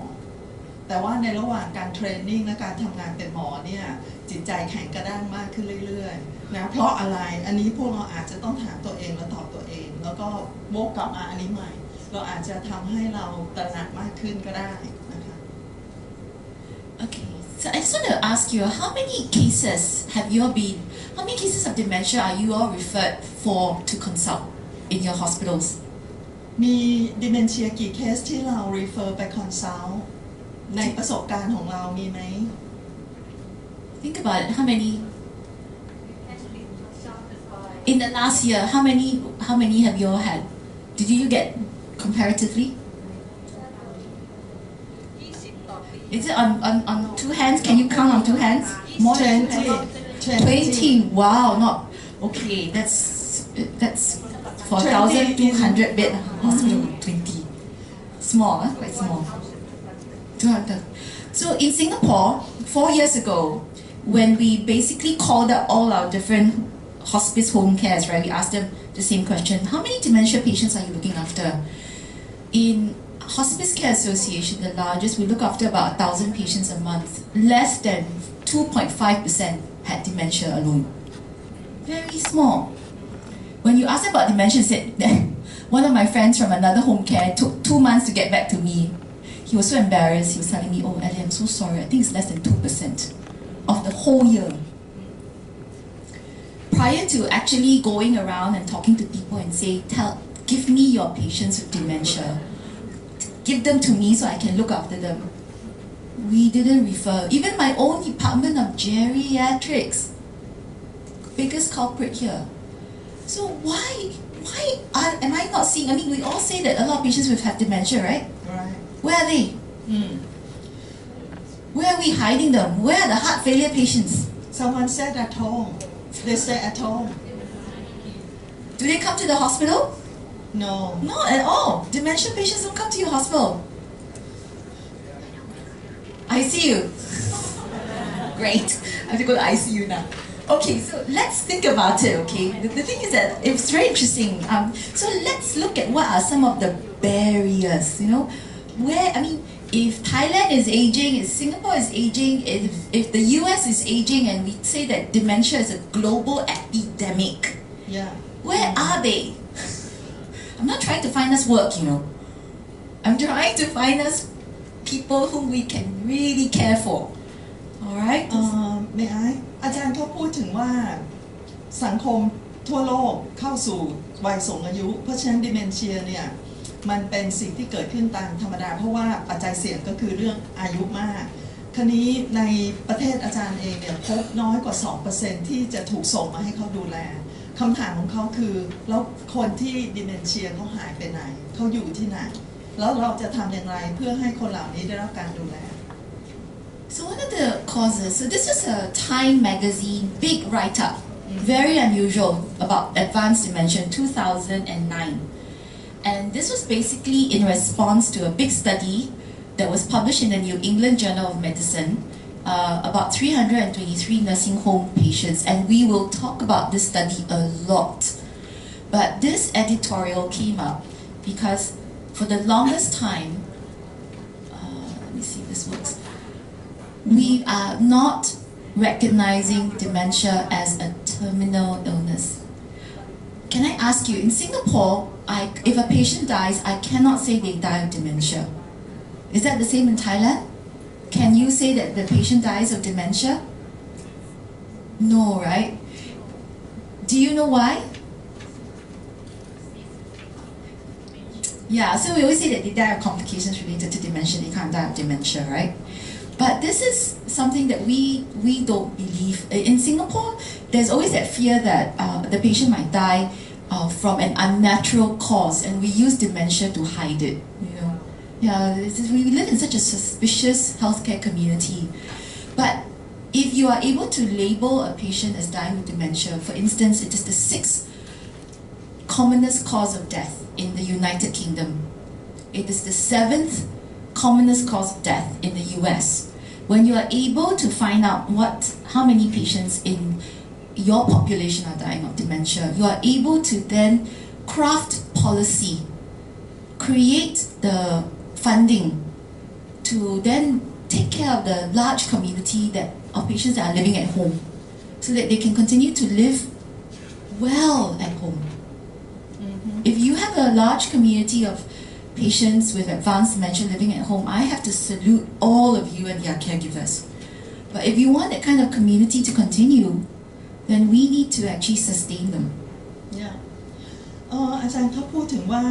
แต่ว่าในระหว่างการเทรนนิ่งและการทำงานเป็นหมอเนี่ยจิตใจแข็งกระด้างมากขึ้นเรื่อยๆนะเพราะอะไรอันนี้พวกเราอาจจะต้องถามตัวเองและตอบตัวเองแล้วก็วกกลับมาอันนี้ใหม่เราอาจจะทำให้เราตระหนักมากขึ้นก็ได้นะคะ Okay, so I just want to ask you, how many cases of dementia are you all referred for to consult in your hospitals? มี dementia กี่เคสที่เรา refer ไป consult ในประสบการณ์ของเรามีไหม Think about it. How many? In the last year, how many have you all had? Did you get comparatively? Is it on two hands? Can you count on two hands? More than 20. Wow, not okay. That's for 1,200 bed hospital. 20. Small, quite small. 200. So in Singapore, 4 years ago, when we basically called up all our different hospice home cares, right? We asked them the same question: how many dementia patients are you looking after? In Hospice Care Association, the largest, we look after about 1,000 patients a month. Less than 2.5% had dementia alone. Very small. When you ask them about dementia, they said, One of my friends from another home care took 2 months to get back to me. He was so embarrassed. He was telling me, "Oh, Ellie, I'm so sorry. I think it's less than 2% of the whole year." Prior to actually going around and talking to people and say, "Give me your patients with dementia. Give them to me so I can look after them," we didn't refer. Even my own department of geriatrics, biggest culprit here. So why am I not seeing? I mean, we all say that a lot of patients will have dementia, right? Right. Where are they? Where are we hiding them? Where are the heart failure patients? Someone said at home. They stay at home. Do they come to the hospital? No. Not at all. Dementia patients don't come to your hospital. ICU. Great. I have to go to ICU now. Okay, so let's think about it, okay? The thing is that it's very interesting. So let's look at what are some of the barriers, you know? If Thailand is aging, if Singapore is aging, if the US is aging, and we say that dementia is a global epidemic, Yeah. where are they? I'm not trying to find us work, you know. I'm trying to find us people whom we can really care for. Alright? May I อาจารย์เขาพูดถึงว่าสังคมทั่วโลกเข้าสู่วัยสูงอายุเพราะฉะนั้น dementia เนี่ยมันเป็นสิ่งที่เกิดขึ้นตามธรรมดาเพราะว่าปัจจัยเสี่ยงก็คือเรื่องอายุมากคราวนี้ในประเทศอาจารย์เองเนี่ยพบน้อยกว่า 2% ที่จะถูกส่งมาให้เขาดูแลคำถามของเขาคือแล้วคนที่ dementia เขาหายไปไหนเขาอยู่ที่ไหนแล้วเราจะทำอย่างไรเพื่อให้คนเหล่านี้ได้รับการดูแลSo one of the causes, so this was a Time magazine big write-up, very unusual, about advanced dementia, 2009. And this was basically in response to a big study that was published in the New England Journal of Medicine about 323 nursing home patients. And we will talk about this study a lot. But this editorial came up because for the longest time, let me see if this works. We are not recognizing dementia as a terminal illness. Can I ask you, in Singapore, if a patient dies, I cannot say they die of dementia. Is that the same in Thailand? Can you say that the patient dies of dementia? No, right? Do you know why? Yeah, so we always say that they die of complications related to dementia, they can't die of dementia, right? But this is something that we don't believe. In Singapore, there's always that fear that the patient might die from an unnatural cause, and we use dementia to hide it. You know, yeah, we live in such a suspicious healthcare community. But if you are able to label a patient as dying with dementia, for instance, it is the 6th commonest cause of death in the United Kingdom. It is the 7th commonest cause of death in the US. When you are able to find out how many patients in your population are dying of dementia, you are able to then craft policy, create the funding to then take care of the large community of patients that are living at home, so that they can continue to live well at home. If you have a large community of patients with advanced dementia living at home, I have to salute all of you and their caregivers. But if you want that kind of community to continue, then we need to actually sustain them. Yeah. อาจารย์เขาพูดถึงว่า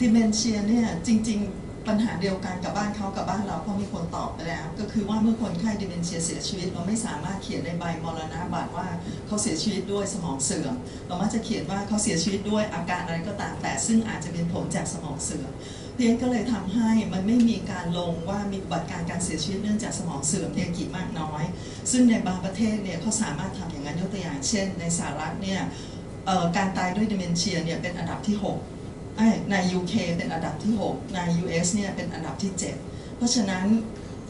dementia เนี่ยจริงๆปัญหาเดียวกันกับบ้านเขากับบ้านเราเพราะมีคนตอบไปแล้วก็คือว่าเมื่อคนไข้ dementia เสียชีวิตเราไม่สามารถเขียนในใบมรณบัตรว่าเขาเสียชีวิตด้วยสมองเสื่อมเรามักจะเขียนว่าเขาเสียชีวิตด้วยอาการอะไรก็ตามแต่ซึ่งอาจจะเป็นผลจากสมองเสื่อมเพียงก็เลยทำให้มันไม่มีการลงว่ามีอุบัติการเสียชีวิตเนื่องจากสมองเสื่อมเนี่ยกี่มากน้อยซึ่งในบางประเทศเนี่ยเขาสามารถทำอย่างนั้นยกตัวอย่างเช่นในสหรัฐเนี่ยการตายด้วย dementia เนี่ยเป็นอันดับที่6ใน UK เป็นอันดับที่6ใน US เนี่ยเป็นอันดับที่7เพราะฉะนั้น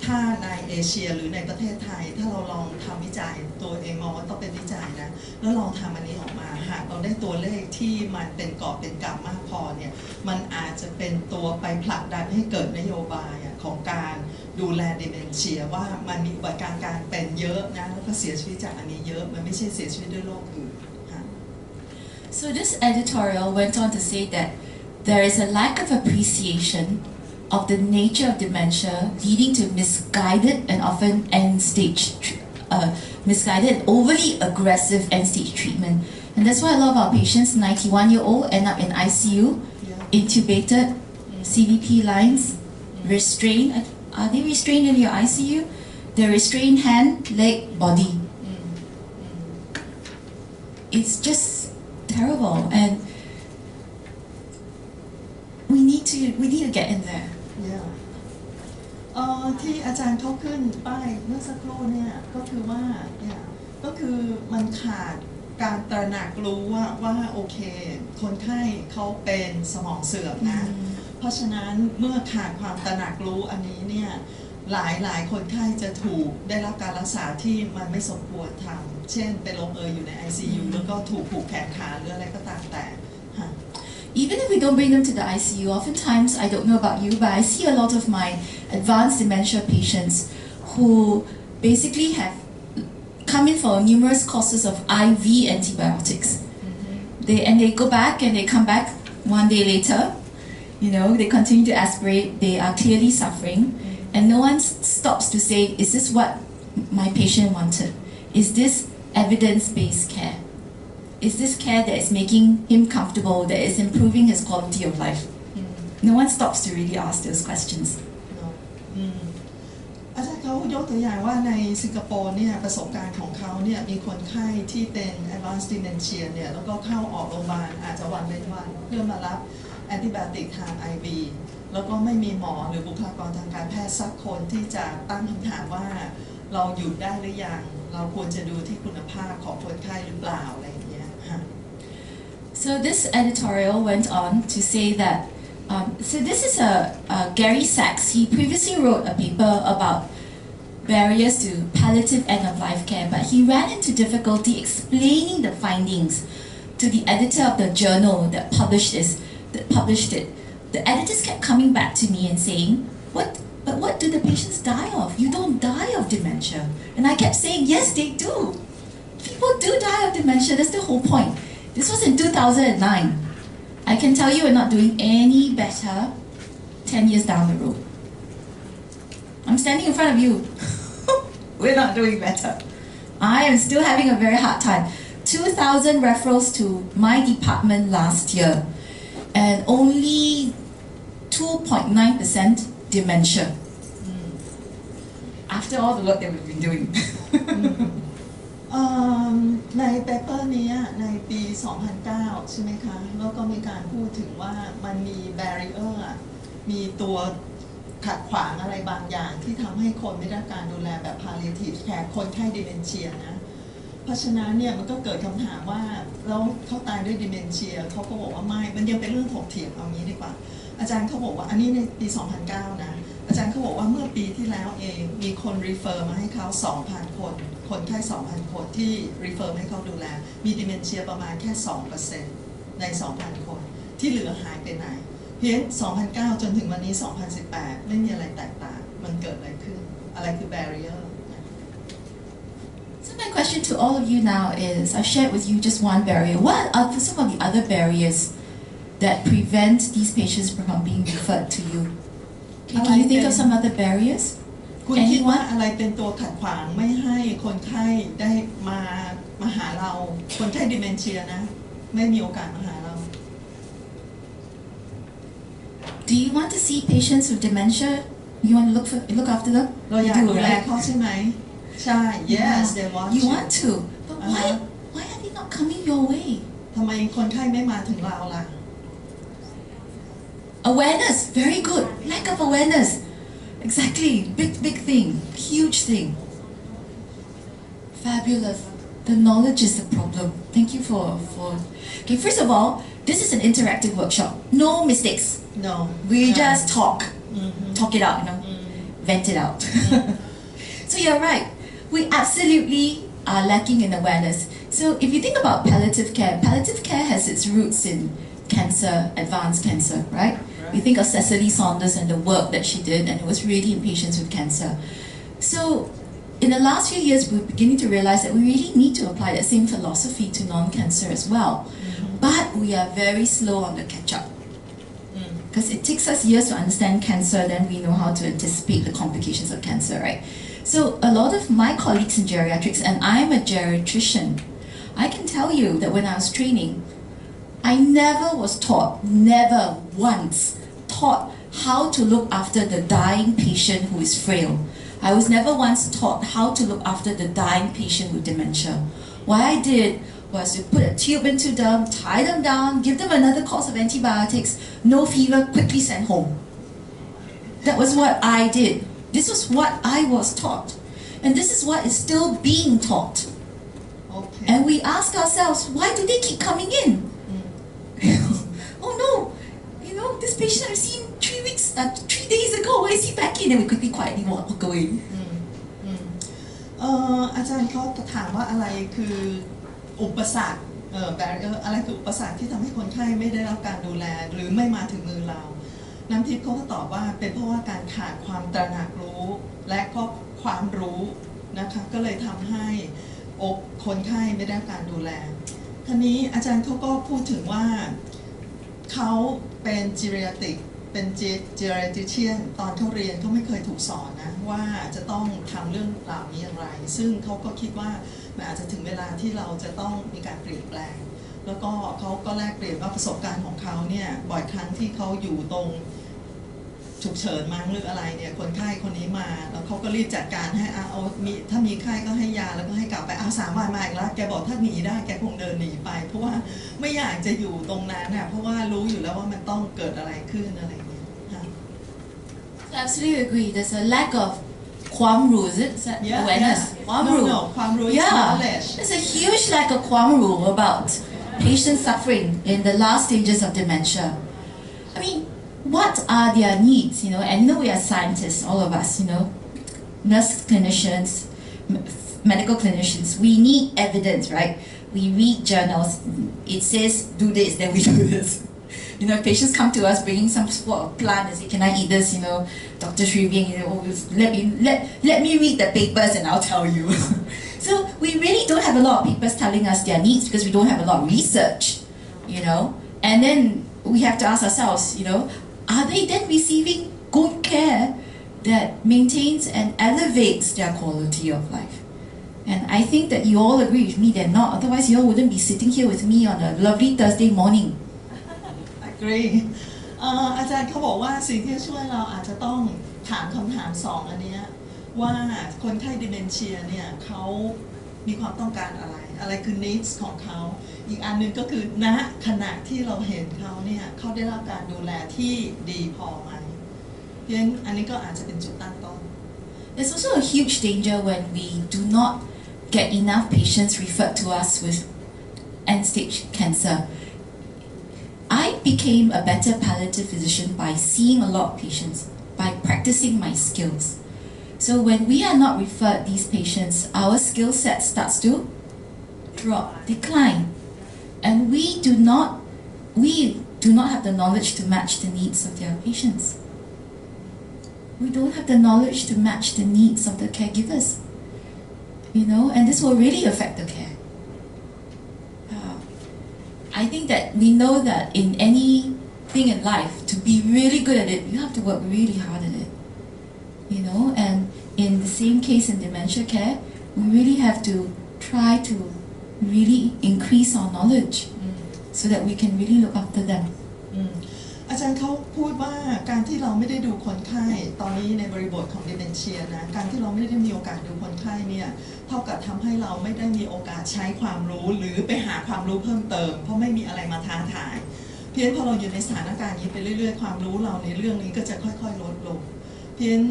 ถ้าในเอเชียหรือในประเทศไทยถ้าเราลองทำวิจัยตัวเองมองว่าต้องเป็นวิจัยนะแล้วลองทำอันนี้ออกมาหากเราได้ตัวเลขที่มันเป็นกอบเป็นกำมากพอเนี่ยมันอาจจะเป็นตัวไปผลักดันให้เกิดนโยบายของการดูแล dementia ว่ามันมีอุบัติการเป็นเยอะนะแล้วก็เสียชีวิตจากอันนี้เยอะมันไม่ใช่เสียชีวิตด้วยโรคอื่น So this editorial went on to say that there is a lack of appreciation of the nature of dementia, leading to misguided and often misguided and overly aggressive end-stage treatment. And that's why a lot of our patients, 91-year-old, end up in ICU, intubated, CVP lines, restrained. Are they restrained in your ICU? They're restrained hand, leg, body. It's just terrible, and we need to get in there. Yeah. ที่อาจารย์เขาขึ้นป้ายเมื่อสักครู่เนี่ยก็คือว่าเนี่ยก็คือมันขาดการตระหนักรู้ว่าโอเคคนไข้เขาเป็นสมองเสื่อมนะเพราะฉะนั้นเมื่อขาดความตระหนักรู้อันนี้เนี่ยหลายคนไข้จะถูกได้รับการรักษาที่มันไม่สมควรทำเช่นไปลงอยู่ใน ICU แล้วก็ถูกผูกแขนขาหรืออะไรก็ตามแต่ Even if we don't bring them to the ICU, oftentimes, I don't know about you, but I see a lot of my advanced dementia patients who basically have come in for numerous courses of IV antibiotics. They go back and they come back one day later, they continue to aspirate, they are clearly suffering, and no one stops to say, is this what my patient wanted? Is this evidence-based care? Is this care that is making him comfortable, that is improving his quality of life? No one stops to really ask those questions. อาจารย์เขายกตัวอย่างว่าในสิงคโปร์เนี่ยประสบการณ์ของเขาเนี่ยมีคนไข้ที่เป็น advanced dementia เนี่ยแล้วก็เข้าออกโรงพยาบาลอาจจะวันเว้นวันเพื่อมารับแอนติไบโอติกทาง IV แล้วก็ไม่มีหมอหรือบุคลากรทางการแพทย์สักคนที่จะตั้งคำถามว่าเราหยุดได้หรือยังเราควรจะดูที่คุณภาพของคนไข้หรือเปล่าอะไรอย่างเงี้ย So this editorial went on to say that, so this is Gary Sachs. He previously wrote a paper about barriers to palliative end-of-life care, but he ran into difficulty explaining the findings to the editor of the journal that published it. The editors kept coming back to me and saying, but what do the patients die of? You don't die of dementia. And I kept saying, yes, they do. People do die of dementia, that's the whole point. This was in 2009. I can tell you we're not doing any better 10 years down the road. I'm standing in front of you. We're not doing better. I am still having a very hard time. 2,000 referrals to my department last year, and only 2.9% dementia. After all the work that we've been doing. ในเปเปอร์นี้ในปี 2009 ใช่ไหมคะแล้วก็มีการพูดถึงว่ามันมี barrier มีตัวขัดขวางอะไรบางอย่างที่ทำให้คนไม่ได้การดูแลแบบ palliative care คนไข้ dementia นะเพราะฉะนั้นเนี่ยมันก็เกิดคำถามว่าแล้วเขาตายด้วย dementia เขาก็บอกว่าไม่มันยังเป็นเรื่องถกเถียงเอางี้ดีกว่าอาจารย์เขาบอกว่าอันนี้ในปี 2009 นะอาจารย์เขาบอกว่าเมื่อปีที่แล้วเองมีคน refer มาให้เขา 2,000 คนไข้ 2,000 คนที่ refer ให้เขาดูแลมี dementia ประมาณแค่ 2% ใน 2,000 คนที่เหลือหายไปไหนเพียง 2009 จนถึงวันนี้ 2018 ไม่มีอะไรแตกต่างมันเกิดอะไรขึ้นอะไรคือ barrier So my question to all of you now is, I've shared with you just one barrier. What are some of the other barriers that prevent these patients from being referred to you? Okay, can you think of some other barriers? คุณคิดว่าอะไรเป็นตัวขัดขวางไม่ให้คนไข้ได้มาหาเราคนไข้ dementia นะไม่มีโอกาสมาหาเรา Do you want to see patients with dementia? You want to look after them? เราอยากดูแลเขาใช่ไหมใช่ yes they want you want to but why are they not coming your way? ทำไมคนไข้ไม่มาถึงเราล่ะ Awareness, very good. Lack of awareness. Exactly. Big thing. Huge thing. Fabulous. The knowledge is the problem. Thank you for okay, first of all, this is an interactive workshop. No mistakes. No. We just talk. Talk it out, vent it out. So you're right. We absolutely are lacking in awareness. So if you think about palliative care has its roots in cancer, advanced cancer, right? We think of Cecily Saunders and the work that she did, and it was really in patients with cancer. So in the last few years, we're beginning to realize that we really need to apply that same philosophy to non-cancer as well. But we are very slow on the catch-up. because it takes us years to understand cancer, then we know how to anticipate the complications of cancer, right? So a lot of my colleagues in geriatrics, and I'm a geriatrician, I can tell you that when I was training, I never was taught, never once taught how to look after the dying patient who is frail. I was never once taught how to look after the dying patient with dementia. What I did was to put a tube into them, tie them down, give them another course of antibiotics, no fever, quickly send home. That was what I did. This was what I was taught. And this is what is still being taught. Okay. And we ask ourselves, why do they keep coming in? Oh no, you know, this patient I've seen 3 days ago, why is he back in? And we quickly quietly walk away. อาจารย์เขาถามว่าอะไรคืออุปสรรคbarrier อะไรคืออุปสรรคที่ทำให้คนไข้ไม่ได้รับการดูแลหรือไม่มาถึงมือเรา น้ำทิพย์เขาก็ตอบว่าเป็นเพราะว่าการขาดความตระหนักรู้และก็ความรู้นะคะก็เลยทำให้คนไข้ไม่ได้รับการดูแลทีนี้อาจารย์เขาก็พูดถึงว่าเขาเป็นเป็นเจเรติเชียนตอนเขาเรียนเขาไม่เคยถูกสอนนะว่าจะต้องทำเรื่องเหล่านี้อย่างไรซึ่งเขาก็คิดว่ามันอาจจะถึงเวลาที่เราจะต้องมีการเปลี่ยนแปลงแล้วก็เขาก็แลกเปลี่ยนว่าประสบการณ์ของเขาเนี่ยบ่อยครั้งที่เขาอยู่ตรงฉุกเฉินมั้งหรืออะไรเนี่ยคนไข้คนนี้มาแล้วเขาก็รีบจัดการให้ถ้ามีไข้ก็ให้ยาแล้วก็ให้กลับไป3 วันมาอีกแล้วแกบอกถ้าหนีได้แกคงเดินหนีไปเพราะว่าไม่อยากจะอยู่ตรงนั้นน่ะเพราะว่ารู้อยู่แล้วว่ามันต้องเกิดอะไรขึ้นอะไรอย่างเงี้ย I absolutely agree. There's a lack of kwamru, is it? Is that awareness? Yeah. Kwamru. No, kwamru is knowledge. There's a huge lack of kwamru about patient suffering in the last stages of dementia. I mean, what are their needs, you know? And you know, we are scientists, all of us, you know, nurse clinicians, medical clinicians. We need evidence, right? We read journals. It says do this, then we do this. You know, patients come to us bringing some sort of plant and say, "Can I eat this?" You know, Dr. Shriving, you know, let me read the papers and I'll tell you. So we really don't have a lot of papers telling us their needs because we don't have a lot of research, you know. And then we have to ask ourselves, you know, are they then receiving good care that maintains and elevates their quality of life? And I think that you all agree with me they're not. Otherwise, you all wouldn't be sitting here with me on a lovely Thursday morning. Agree. อาจารย์เขาบอกว่าสิ่งที่ช่วยเราอาจจะต้องถามคำถาม2อันนี้ว่าคนไข้ดิเมนเชียเนี่ยเขามีความต้องการอะไรคือ needs ของเขาอีกอันนึงก็คือณขณะที่เราเห็นเขาเนี่ยเขาได้รับการดูแลที่ดีพอไหมเพราะฉะนั้นอันนี้ก็อาจจะเป็นจุดตั้งต้น There's also a huge danger when we do not get enough patients referred to us with end-stage cancer. I became a better palliative physician by seeing a lot of patients, by practicing my skills. So when we are not referred these patients, our skill set starts to drop, decline. And we do not have the knowledge to match the needs of their patients. We don't have the knowledge to match the needs of the caregivers. You know, and this will really affect the care. I think that we know that in anything in life, to be really good at it, you have to work really hard at it. You know, and in the same case in dementia care, we really have to try to really increase our knowledge so that we can really look after them. อาจารย์เขาพูดว่าการที่เราไม่ได้ดูคนไข้ตอนนี้ในบริบทของดิเมนเชียนะการที่เราไม่ได้มีโอกาสดูคนไข้เนี่ยเท่ากับทำให้เราไม่ได้มีโอกาสใช้ความรู้หรือไปหาความรู้เพิ่มเติมเพราะไม่มีอะไรมาท้าทายเพียงพอเราอยู่ในสถานการณ์นี้ไปเรื่อยๆความรู้เราในเรื่องนี้ก็จะค่อยๆลดลงเพียง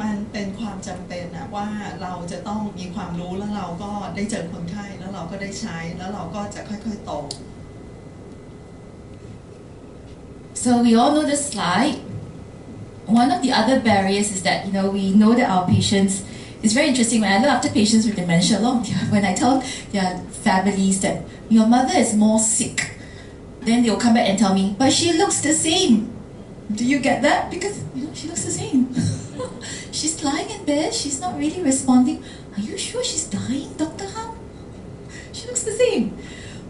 มันเป็นความจำเป็นนะว่าเราจะต้องมีความรู้แล้วเราก็ได้เจอคนไข้แล้วเราก็ได้ใช้แล้วเราก็จะค่อยๆโตSo we all know this slide. One of the other barriers is that, you know, we know that our patients, it's very interesting when I look after patients with dementia, when I tell their families that your mother is more sick, then they'll come back and tell me, but she looks the same. Do you get that? Because, you know, she looks the same. She's lying in bed, she's not really responding. Are you sure she's dying, Dr. Ham? She looks the same.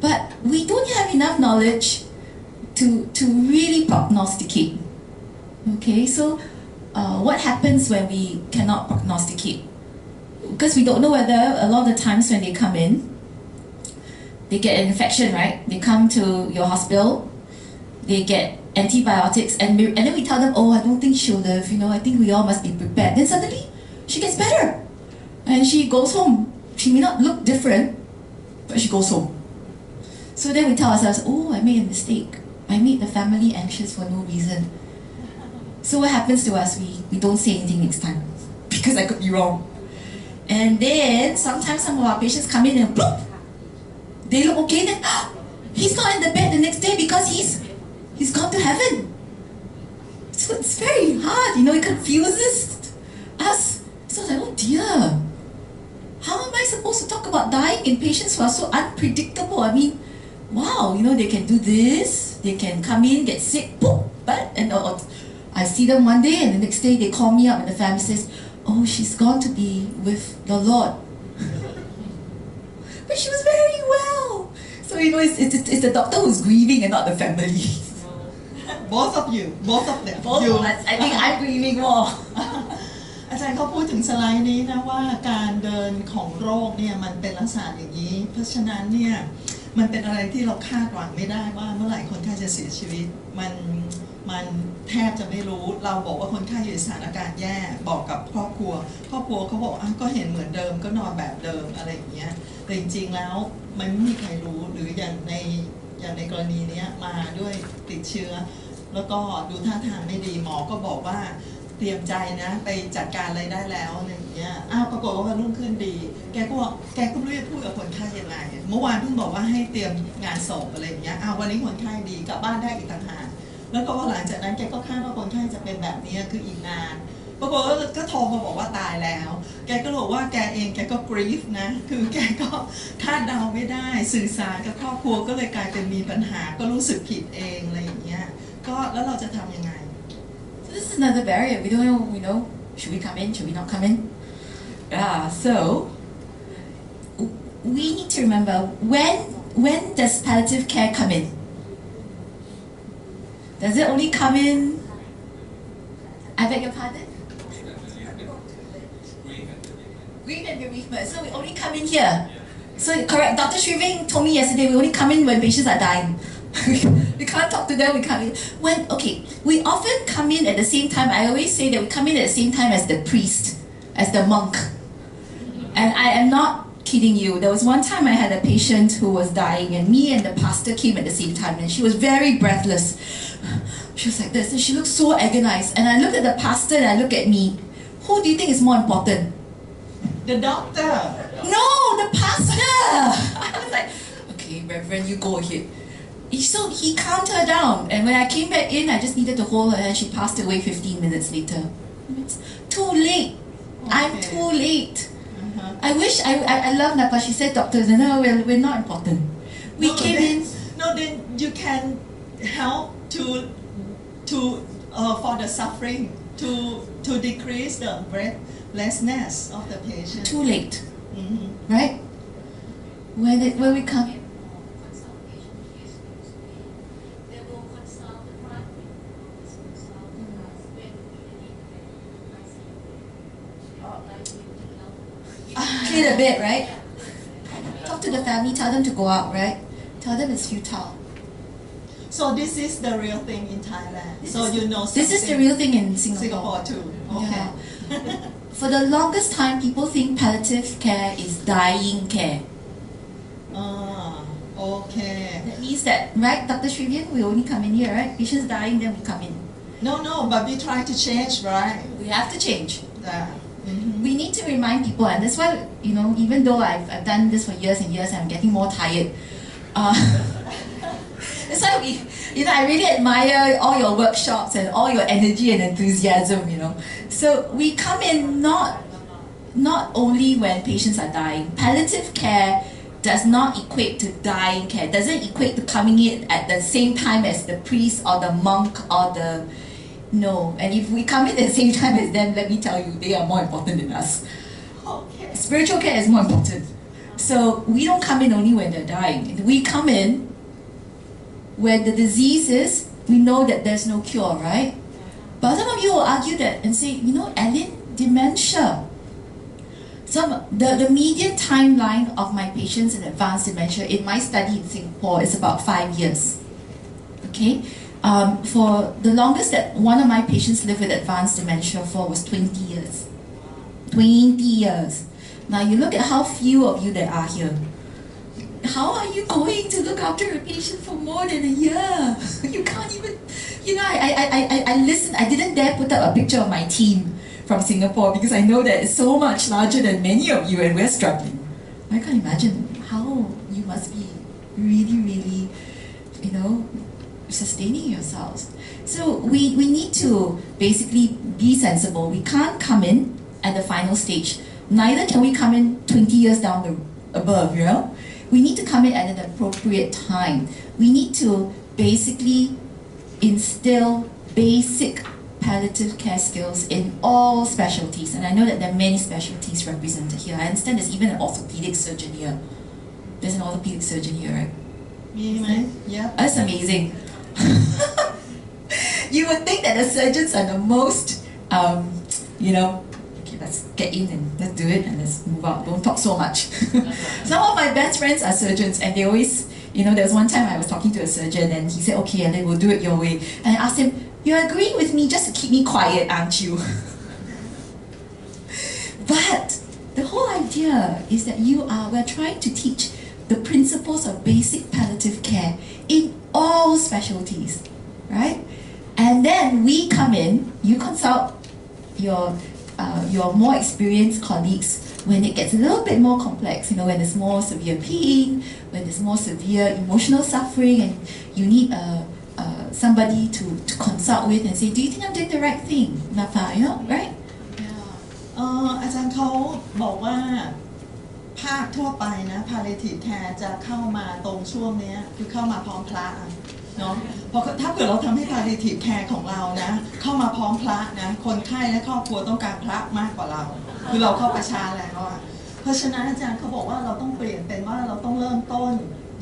But we don't have enough knowledge to really prognosticate Okay, so what happens when we cannot prognosticate? Because we don't know whether a lot of the times when they come in, they get an infection, right? They come to your hospital, they get antibiotics, and then we tell them, oh, I don't think she'll live, I think we all must be prepared. Then suddenly, she gets better, and she goes home. She may not look different, but she goes home. So then we tell ourselves, oh, I made a mistake. I made the family anxious for no reason. So what happens to us? We don't say anything next time, because I could be wrong. And then sometimes some of our patients come in and bloop, they look okay, then he's not in the bed the next day because he's gone to heaven. So it's very hard, it confuses us. So it's like, oh dear, how am I supposed to talk about dying in patients who are so unpredictable? I mean, wow, they can do this, they can come in, get sick, boop, and I see them one day and the next day they call me up and the family says, oh, she's gone to be with the Lord. But she was very well. So it's the doctor who's grieving and not the family. Both of them. Both of us. I think I'm grieving more. อาจารย์เขาพูดถึงสไลด์นี้นะว่าการเดินของโรคเนี่ยมันเป็นลักษณะอย่างนี้เพราะฉะนั้นเนี่ยมันเป็นอะไรที่เราคาดหวังไม่ได้ว่าเมื่อไหร่คนไข้จะเสียชีวิตมันแทบจะไม่รู้เราบอกว่าคนไข้อยู่ในสถานการณ์แย่บอกกับครอบครัวเขาบอกก็เห็นเหมือนเดิมก็นอนแบบเดิมอะไรอย่างเงี้ยแต่จริงๆแล้วมันไม่มีใครรู้หรืออย่างในกรณีนี้มาด้วยติดเชื้อแล้วก็ดูท่าทางไม่ดีหมอก็บอกว่าเตรียมใจนะไปจัดการอะไรได้แล้วอย่างเงี้ยปรากฏว่าวันรุ่งขึ้นดีแกก็ไม่รู้จะพูดกับคนไข้ยังไงเมื่อวานเพิ่งบอกว่าให้เตรียมงานศพอะไรอย่างเงี้ยวันนี้คนไข้ดีกลับบ้านได้อีกต่างหากแล้วก็หลังจากนั้นแกก็คาดว่าคนไข้จะเป็นแบบนี้คืออีกนานปรากฏว่าก็โทรมาบอกว่าตายแล้วแกก็บอกว่าแกเองแกก็กรีฟนะคือแกก็คาดเดาไม่ได้สื่อสารกับครอบครัวก็เลยกลายเป็นมีปัญหาก็รู้สึกผิดเองอะไรอย่างเงี้ยก็แล้วเราจะทำยังไงSo this is another barrier. We don't know, should we come in, should we not come in? So we need to remember, when does palliative care come in? Does it only come in? I beg your pardon? Grief and bereavement. So we only come in here. So correct, Dr. Shriving told me yesterday we only come in when patients are dying. We can't talk to them, we come in. We often come in at the same time. I always say that we come in at the same time as the priest, as the monk. And I am not kidding you. There was one time I had a patient who was dying and me and the pastor came at the same time and she was very breathless. She was like this and she looked so agonized. And I looked at the pastor and I looked at me. Who do you think is more important? The doctor. No, the pastor. I was like, okay, Reverend, you go ahead. So he calmed her down, and when I came back in, I just needed to hold her, and she passed away 15 minutes later. It's too late. Okay. I'm too late. I wish I love Napa. She said, doctors, no, we're not important. We came in. No, then you can help to for the suffering to decrease the breathlessness of the patient. Too late, right? When we come. Clear the bed, right? Talk to the family, tell them to go out, right? Tell them it's futile. So this is the real thing in Thailand. This is the real thing in Singapore. Singapore too. Okay. Yeah. For the longest time, people think palliative care is dying care. Okay. That means that, right, Dr. Srivian, we only come in here, right? Patients dying, then we come in. No, but we try to change, right? We have to change. Yeah. We need to remind people, and that's why, even though I've done this for years and years, I'm getting more tired. That's why I really admire all your workshops and all your energy and enthusiasm, So we come in not only when patients are dying. Palliative care does not equate to dying care. Doesn't equate to coming in at the same time as the priest or the monk or No, and if we come in at the same time as them, let me tell you, they are more important than us. Okay. Spiritual care is more important. So we don't come in only when they're dying. We come in when the disease is, we know that there's no cure, right? But some of you will argue that and say, you know, Ellen, dementia. The median timeline of my patients in advanced dementia in my study in Singapore is about 5 years. Okay? For the longest that one of my patients lived with advanced dementia for was 20 years. 20 years. Now you look at how few of you there are here. How are you going to look after a patient for more than a year? You can't even, you know, I listened, I didn't dare put up a picture of my team from Singapore because I know that it's so much larger than many of you and we're struggling. I can't imagine how you must be really, really, you know, sustaining yourselves. So we need to basically be sensible. We can't come in at the final stage. Neither can we come in 20 years down the above, you know. We need to come in at an appropriate time. We need to basically instill basic palliative care skills in all specialties. And I know that there are many specialties represented here. I understand there's even an orthopedic surgeon here. There's an orthopedic surgeon here, right? Me, yeah. That's amazing. You would think that the surgeons are the most, you know, okay, let's get in and let's do it and let's move out. Don't talk so much. Some of my best friends are surgeons and they always, you know, there was one time I was talking to a surgeon and he said, okay, and then we'll do it your way. And I asked him, you're agreeing with me just to keep me quiet, aren't you? But the whole idea is that we're trying to teach the principles of basic palliative care in all specialties, right? And then we come in, you consult your more experienced colleagues when it gets a little bit more complex, you know, when there's more severe pain, when there's more severe emotional suffering, and you need somebody to consult with and say, do you think I'm doing the right thing? Napa, you know, right? อาจารย์เขาบอกว่าภาคทั่วไปนะ palliative care จะเข้ามาตรงช่วงนี้คือเข้ามาพร้อมพระเนาะเพราะถ้าเกิดเราทำให้ palliative care ของเรานะเข้ามาพร้อมพระนะคนไข้และครอบครัวต้องการพระมากกว่าเราคือเราเข้าไปช้าแล้วอะเพราะฉะนั้นอาจารย์เขาบอกว่าเราต้องเปลี่ยนเป็นว่าเราต้องเริ่มต้น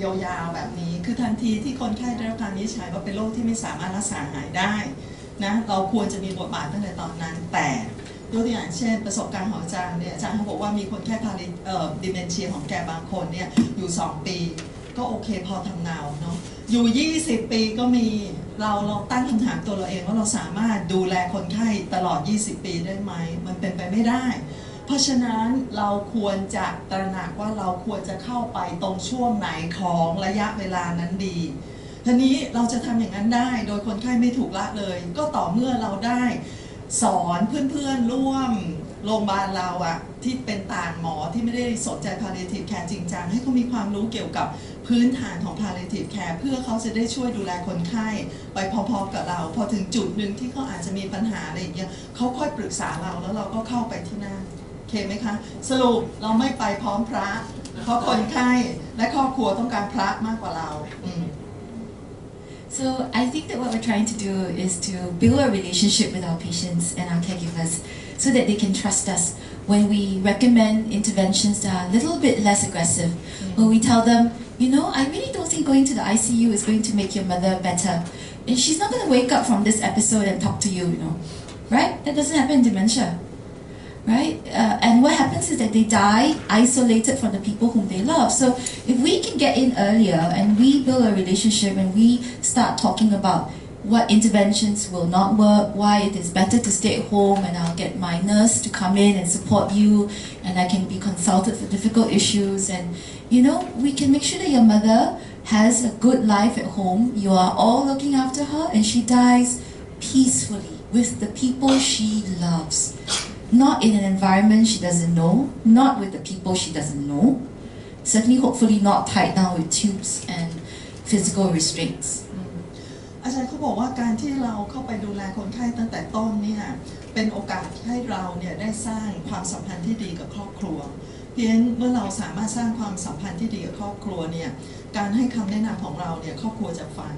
ยาวๆแบบนี้คือทันทีที่คนไข้ได้รับการวินิจฉัยว่าเป็นโรคที่ไม่สามารถรักษาหายได้นะเราควรจะมีบทบาทตั้งแต่ตอนนั้นแต่ยกตัวอย่างเช่นประสบการณ์ของอาจารย์เนี่ยอาจารย์เขาบอกว่ามีคนแค่ดิเมนเชียของแกบางคนเนี่ยอยู่2 ปีก็โอเคพอทำเนาเนาะอยู่20 ปีก็มีเราตั้งคำถามตัวเราเองว่าเราสามารถดูแลคนไข้ตลอด20 ปีได้ไหมมันเป็นไปไม่ได้เพราะฉะนั้นเราควรจะตระหนักว่าเราควรจะเข้าไปตรงช่วงไหนของระยะเวลานั้นดีทีนี้เราจะทำอย่างนั้นได้โดยคนไข้ไม่ถูกละเลยก็ต่อเมื่อเราได้สอนเพื่อนๆร่วมโรงพยาบาลเราอะที่เป็นต่างหมอที่ไม่ได้สนใจ palliative care จริงจังให้เขามีความรู้เกี่ยวกับพื้นฐานของ palliative care เพื่อเขาจะได้ช่วยดูแลคนไข้ไปพอๆกับเราพอถึงจุดหนึ่งที่เขาอาจจะมีปัญหาอะไรอย่างเงี้ยเขาค่อยปรึกษาเราแล้วเราก็เข้าไปที่นั่นโอเคไหมคะสรุปเราไม่ไปพร้อมพระเพราะคนไข้และครอบครัวต้องการพระมากกว่าเราSo I think that what we're trying to do is to build a relationship with our patients and our caregivers so that they can trust us when we recommend interventions that are a little bit less aggressive. When we tell them, you know, I really don't think going to the ICU is going to make your mother better. And she's not going to wake up from this episode and talk to you, you know. Right? That doesn't happen in dementia. Right? And what happens is that they die isolated from the people whom they love. So if we can get in earlier and we build a relationship and we start talking about what interventions will not work, why it is better to stay at home, and I'll get my nurse to come in and support you, and I can be consulted for difficult issues, and you know, we can make sure that your mother has a good life at home, you are all looking after her, and she dies peacefully with the people she loves. Not in an environment she doesn't know, not with the people she doesn't know, certainly hopefully not tied down with tubes and physical restraints. อาจารย์เขาบอกว่าการที่เราเข้าไปดูแลคนไข้ตั้งแต่ต้นเนี่ยเป็นโอกาสให้เราเนี่ยได้สร้างความสัมพันธ์ที่ดีกับครอบครัวเพียงเมื่อเราสามารถสร้างความสัมพันธ์ที่ดีกับครอบครัวเนี่ยการให้คำแนะนำของเราเนี่ยครอบครัวจะฟัง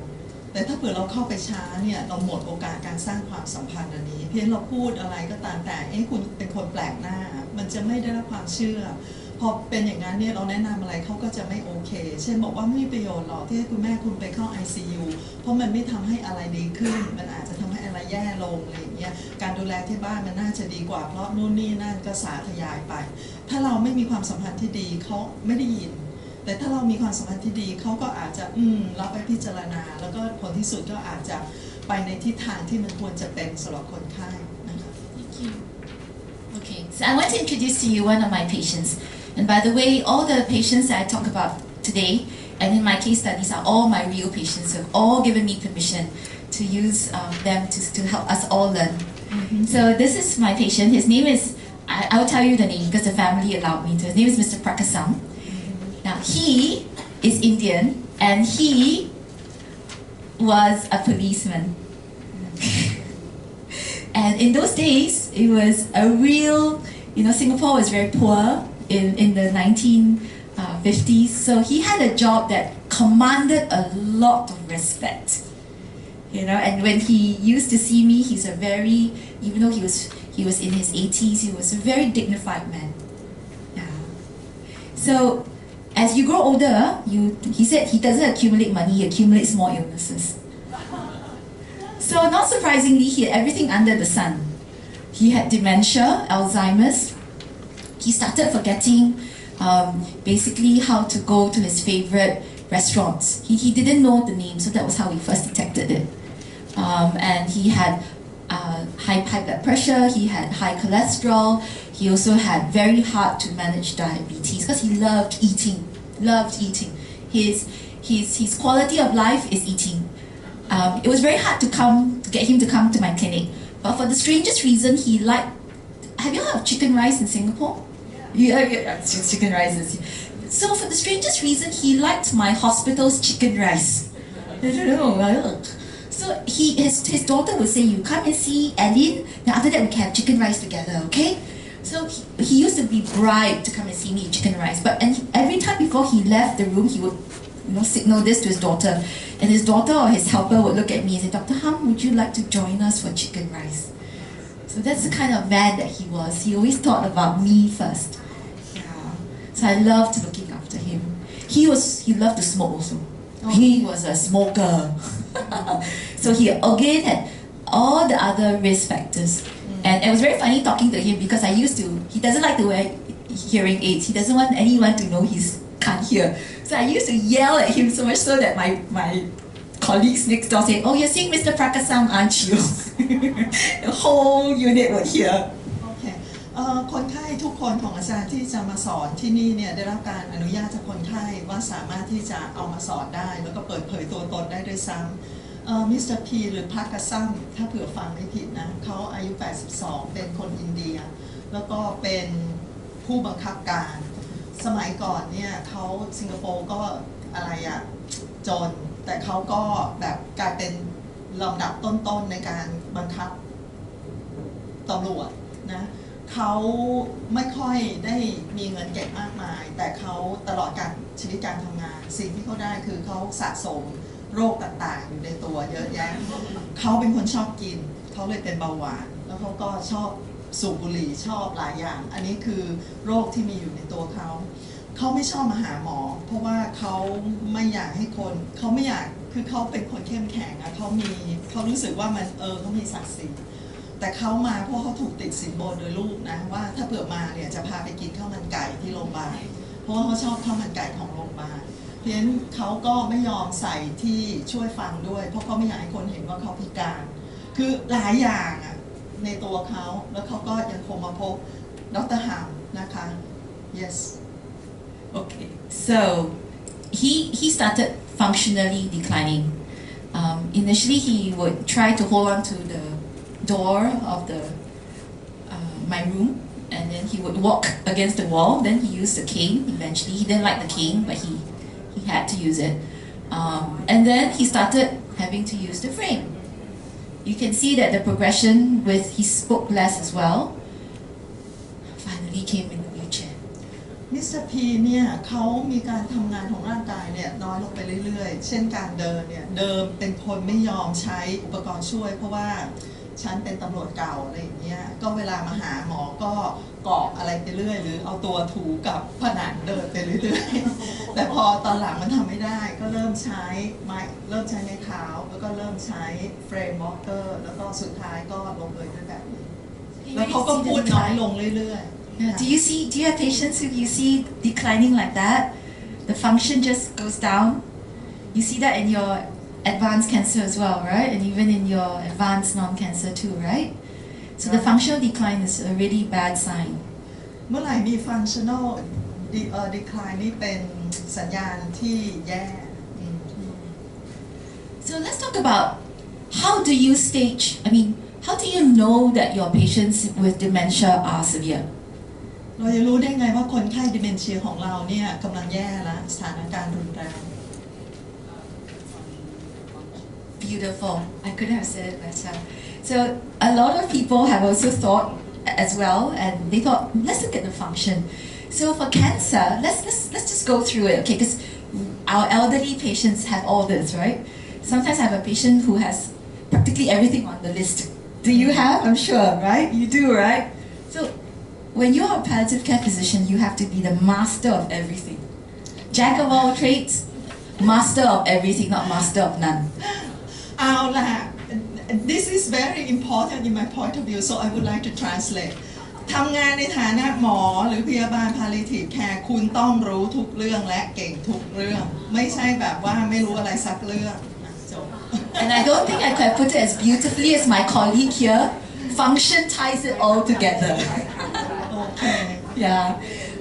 แต่ถ้าเผื่อเราเข้าไปช้าเนี่ยเราหมดโอกาสการสร้างความสัมพันธ์อันนี้เพียงเราพูดอะไรก็ตามแต่คุณเป็นคนแปลกหน้ามันจะไม่ได้รับความเชื่อพอเป็นอย่างนั้นเนี่ยเราแนะนำอะไรเขาก็จะไม่โอเคเช่นบอกว่าไม่มีประโยชน์หรอกที่ให้คุณแม่คุณไปเข้า ICU เพราะมันไม่ทำให้อะไรดีขึ้นมันอาจจะทำให้อะไร แย่ลงอะไรอย่างเงี้ยการดูแลที่บ้านมันน่าจะดีกว่าเพราะนู่นนี่นั่นก็สาธยายไปถ้าเราไม่มีความสัมพันธ์ที่ดีเขาไม่ได้ยินแต่ถ้าเรามีความสัมพันธ์ที่ดีเขาก็อาจจะรับไปพิจารณาแล้วก็ผลที่สุดก็อาจจะไปในทิศทางที่มันควรจะเป็นสำหรับคนไข้นะคะ Thank you. Okay, so I want to introduce to you one of my patients. And by the way, all the patients that I talk about today and in my case studies are all my real patients who have all given me permission to use them to help us all learn. So this is my patient. His name is, I will tell you the name because the family allowed me to. His name is Mr. Prakasam. Now he is Indian and he was a policeman. And in those days, it was a real, Singapore was very poor in the 1950s. So he had a job that commanded a lot of respect. And when he used to see me, he's a very, even though he was in his 80s, he was a very dignified man. Yeah. So as you grow older, he said he doesn't accumulate money, he accumulates more illnesses. So not surprisingly, he had everything under the sun. He had dementia, Alzheimer's. He started forgetting basically how to go to his favorite restaurants. He didn't know the name, so that was how we first detected it. And he had high blood pressure, he had high cholesterol, he also had very hard to manage diabetes because he loved eating. His quality of life is eating. It was very hard to get him to come to my clinic. But for the strangest reason, he liked... Have you heard of chicken rice in Singapore? Yeah, chicken rice. So for the strangest reason, he liked my hospital's chicken rice. I don't know. So his daughter would say, you come and see Aline, then after that we can have chicken rice together, okay? So he used to be bribed to come and see me eat chicken rice. And every time before he left the room, he would signal this to his daughter. And his daughter or his helper would look at me and say, Dr. Hum, would you like to join us for chicken rice? So that's the kind of man that he was. He always thought about me first. Yeah. So I loved looking after him. He loved to smoke also. Oh. He was a smoker. So he again had all the other risk factors. And it was very funny talking to him because he doesn't like to wear hearing aids. He doesn't want anyone to know he can't hear. So I used to yell at him so much so that my colleagues next door say, oh, you're seeing Mr. Prakasam, aren't you? The whole unit would hear. Okay. คนไข้ทุกคนของอาจารย์ที่จะมาสอนที่นี่เนี่ยได้รับการอนุญาตจากคนไข้ว่าสามารถที่จะเอามาสอนได้แล้วก็เปิดเผยตัวตนได้ด้วยซ้ำมิสเตอร์พีหรือพักกะซัมถ้าเผื่อฟังไม่ผิดนะเขาอายุ 82 เป็นคนอินเดียแล้วก็เป็นผู้บังคับการสมัยก่อนเนี่ยเขาสิงคโปร์ก็จนแต่เขาก็แบบกลายเป็นลำดับต้นๆในการบังคับตำรวจนะเขาไม่ค่อยได้มีเงินเก็บมากมายแต่เขาตลอดชีวิตการทำงานสิ่งที่เขาได้คือเขาสะสมโรคต่างๆอยู่ในตัวเยอะแยะเขาเป็นคนชอบกินเขาเลยเป็นเบาหวานแล้วเขาก็ชอบสูบบุหรี่ชอบหลายอย่างอันนี้คือโรคที่มีอยู่ในตัวเขาไม่ชอบมาหาหมอเพราะว่าเขาไม่อยากให้คนเขาไม่อยากคือเขาเป็นคนเข้มแข็งอะเขารู้สึกว่ามันเขามีศักดิ์ศรีแต่เขามาเพราะเขาถูกติดสินบนโดยลูกนะว่าถ้าเผื่อมาเนี่ยจะพาไปกินข้าวมันไก่ที่โรงพยาบาลเพราะว่าเขาชอบข้าวมันไก่ของโรงพยาบาลเพราะฉะนั้นเขาก็ไม่ยอมใส่ที่ช่วยฟังด้วยเพราะเขาไม่อยากให้คนเห็นว่าเขาพิการคือหลายอย่างอะในตัวเขาแล้วเขาก็ยังคงมาพบดร.ฮัมนะคะ yes Okay, so he started functionally declining. Initially, he would try to hold on to the door of my room, and then he would walk against the wall. Then he used the cane. Eventually, he didn't like the cane, but he had to use it. And then he started having to use the frame. You can see that the progression he spoke less as well. Finally came in the wheelchair. มิสเตอร์พีเนี่ยเขามีการทำงานของร่างกายเนี่ยน้อยลงไปเรื่อยๆเช่นการเดินเนี่ยเดิมเป็นคนไม่ยอมใช้อุปกรณ์ช่วยเพราะว่าฉันเป็นตำรวจเก่าอะไรอย่างเงี้ยก็เวลามาหาหมอก็เกาะอะไรไปเรื่อยหรือเอาตัวถูกับผนังเดินไปเรื่อยๆ แต่พอตอนหลังมันทำไม่ได้ก็เริ่มใช้ไม้เท้าแล้วก็เริ่มใช้เฟรมวอล์กเกอร์แล้วก็สุดท้ายก็ลงเอยด้วยแบบนี้แล้วเขาก็พูดน้อยลงเรื่อยๆ Do you have patients who you see declining like that? The function just goes down. You see that in your advanced cancer as well, right? And even in your advanced non-cancer too, right? So the functional decline is a really bad sign. เมื่อไหร่มี functional decline นี่เป็นสัญญาณที่แย่ So let's talk about how do you stage, how do you know that your patients with dementia are severe? เราจะรู้ได้ไงว่าคนไข้ dementia ของเราเนี่ยกำลังแย่ละสถานการณ์รุนแรง Beautiful. I couldn't have said it better. So a lot of people have also thought as well, and they thought, let's look at the function. So for cancer, let's just go through it, okay? Because our elderly patients have all this, right? Sometimes I have a patient who has practically everything on the list. Do you have? I'm sure, right? You do, right? So when you're a palliative care physician, you have to be the master of everything. Jack of all trades, master of everything, not master of none. เอาล่ะ This is very important in my point of view, so I would like to translate. ทำงานในฐานะหมอหรือพยาบาล palliative care คุณต้องรู้ทุกเรื่องและเก่งทุกเรื่องไม่ใช่แบบว่าไม่รู้อะไรสักเรื่องจบ And I don't think I can put it as beautifully as my colleague here. Function ties it all together. Okay. Yeah.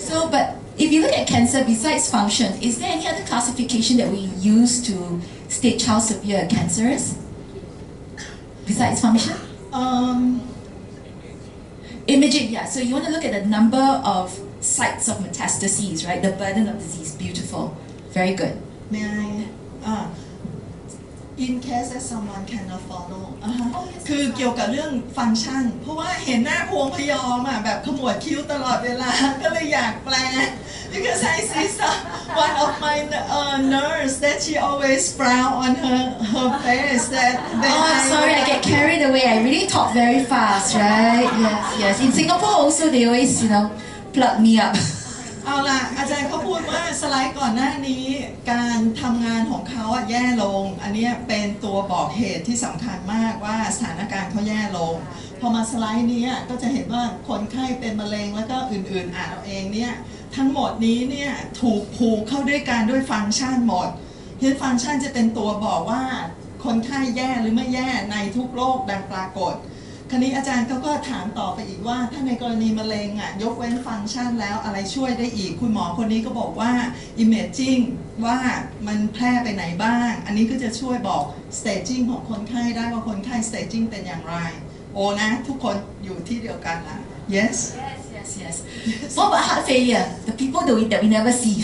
So, but if you look at cancer, besides function, is there any other classification that we use to stage how severe cancer is? Besides function? Imaging, yeah. So you want to look at the number of sites of metastases, right? The burden of disease. Beautiful. Very good. May I? In case that someone cannot follow. คือเกี่ยวกับเรื่องฟังก์ชันเพราะว่าเห็นหน้าพวงพยอมแบบขมวดคิ้วตลอดเวลาก็เลยอยากแปล because I see one of my nurse that she always frown on her face that sorry, I get carried away. I really talk very fast, right? Yes. In Singapore also they always, plug me up. เอาล่ะอาจารย์เขาพูดว่าสไลด์ก่อนหน้านี้การทำงานของเขาแย่ลงอันนี้เป็นตัวบอกเหตุที่สำคัญมากว่าสถานการณ์เขาแย่ลงพอมาสไลด์นี้ก็จะเห็นว่าคนไข้เป็นมะเร็งแล้วก็อื่นๆอ่านเอาเองเนี่ยทั้งหมดนี้เนี่ยถูกผูกเข้าด้วยกันด้วยฟังก์ชันหมดเพราะฟังก์ชันจะเป็นตัวบอกว่าคนไข้แย่หรือไม่แย่ในทุกโรคดังปรากฏคราวนี้อาจารย์เขาก็ถามต่อไปอีกว่าถ้าในกรณีมะเร็งยกเว้นฟังก์ชันแล้วอะไรช่วยได้อีกคุณหมอคนนี้ก็บอกว่า imaging ว่ามันแพร่ไปไหนบ้างอันนี้ก็จะช่วยบอก staging ของคนไข้ได้ว่าคนไข้ staging เป็นอย่างไรโอ้นะทุกคนอยู่ที่เดียวกันละ yes What about heart failure? The people that we never see.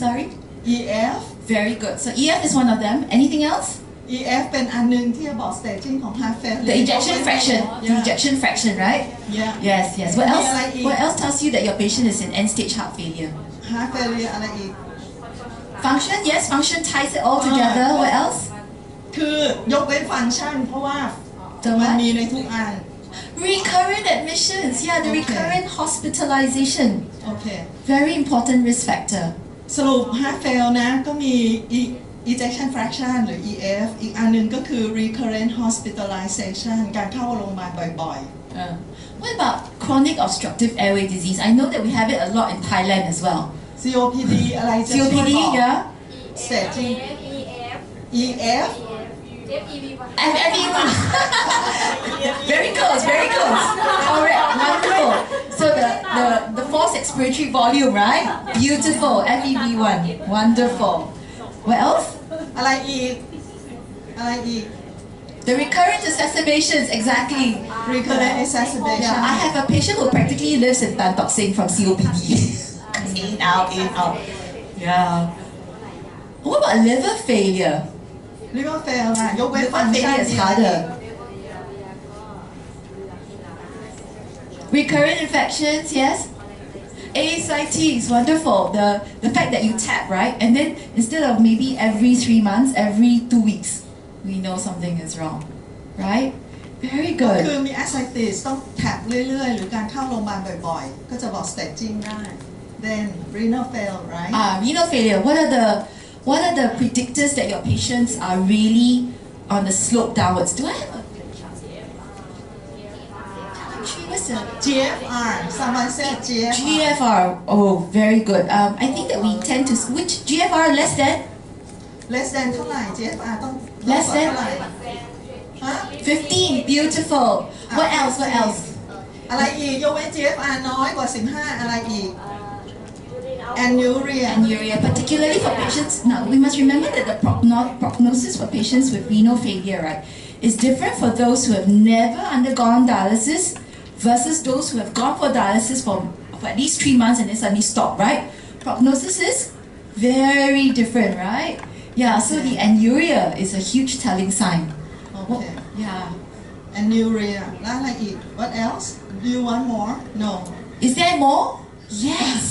Sorry? EF Very good. So EF is one of them. Anything else? EF เป็นอันนึงที่จะบอก staging ของ heart failure The ejection fraction. The ejection fraction, right? Yeah. Yes. What else tells you that your patient is in end-stage heart failure? Heart failure อะไรอีก Function, yes. Function ties it all together. What else? คือยกเว้นฟังก์ชันเพราะว่ามันมีในทุกอัน Recurrent admissions. Yeah, the recurrent hospitalization. Okay. Very important risk factor. สรุป heart fail นะก็มี ejection fraction หรือ EF อีกอันนึงก็คือ recurrent hospitalization การเข้าโรงพยาบาลบ่อยๆ What about chronic obstructive airway disease? I know that we have it a lot in Thailand as well. COPD อะไรจะช่วยบอก COPD, yeah. staging EF FEV1. Very close. Alright, wonderful. So the forced expiratory volume, right? Beautiful. FEV1. Wonderful. What else? อะไรอีก The recurrent exacerbations, exactly. recurrent exacerbation Yeah, I have a patient who practically lives in Tan Tock Seng from COPD. in out. Yeah. What about liver failure? liver fail ยกเว้นฟัง Liver ก์ชัน failure is harder. Recurrent infections, yes. ASIT is wonderful. The fact that you tap, right? And then instead of maybe every 3 months, every 2 weeks, we know something is wrong, right? Very ก็ good. คือมี ascites ต้องแท็บเรื่อยๆหรือการเข้าโรงพยาบาลบ่อยๆก็จะบอก staging ได้ then renal fail, right? Renal failure. What are the predictors that your patients are really on the slope downwards? Do I have a what's the GFR. Someone said GFR. GFR? Oh, very good. I think that we tend to which GFR less than less than เท่าไหร่ GFR ต้อง less เท่า than ไหร่ฮะ 15. Beautiful. What else? What else? อะไรอีกยกเว้น GFR น้อยกว่า 15 อะไรอีก anuria Anuria, particularly for patients. Now we must remember that the prognosis for patients with renal failure, right, is different for those who have never undergone dialysis versus those who have gone for dialysis for at least 3 months and then suddenly stop, right? Prognosis is very different, right? Yeah, so the anuria is a huge telling sign. Okay. Yeah. anuria แล้วอะไรอีก what else do you want more no Is there more? Yes.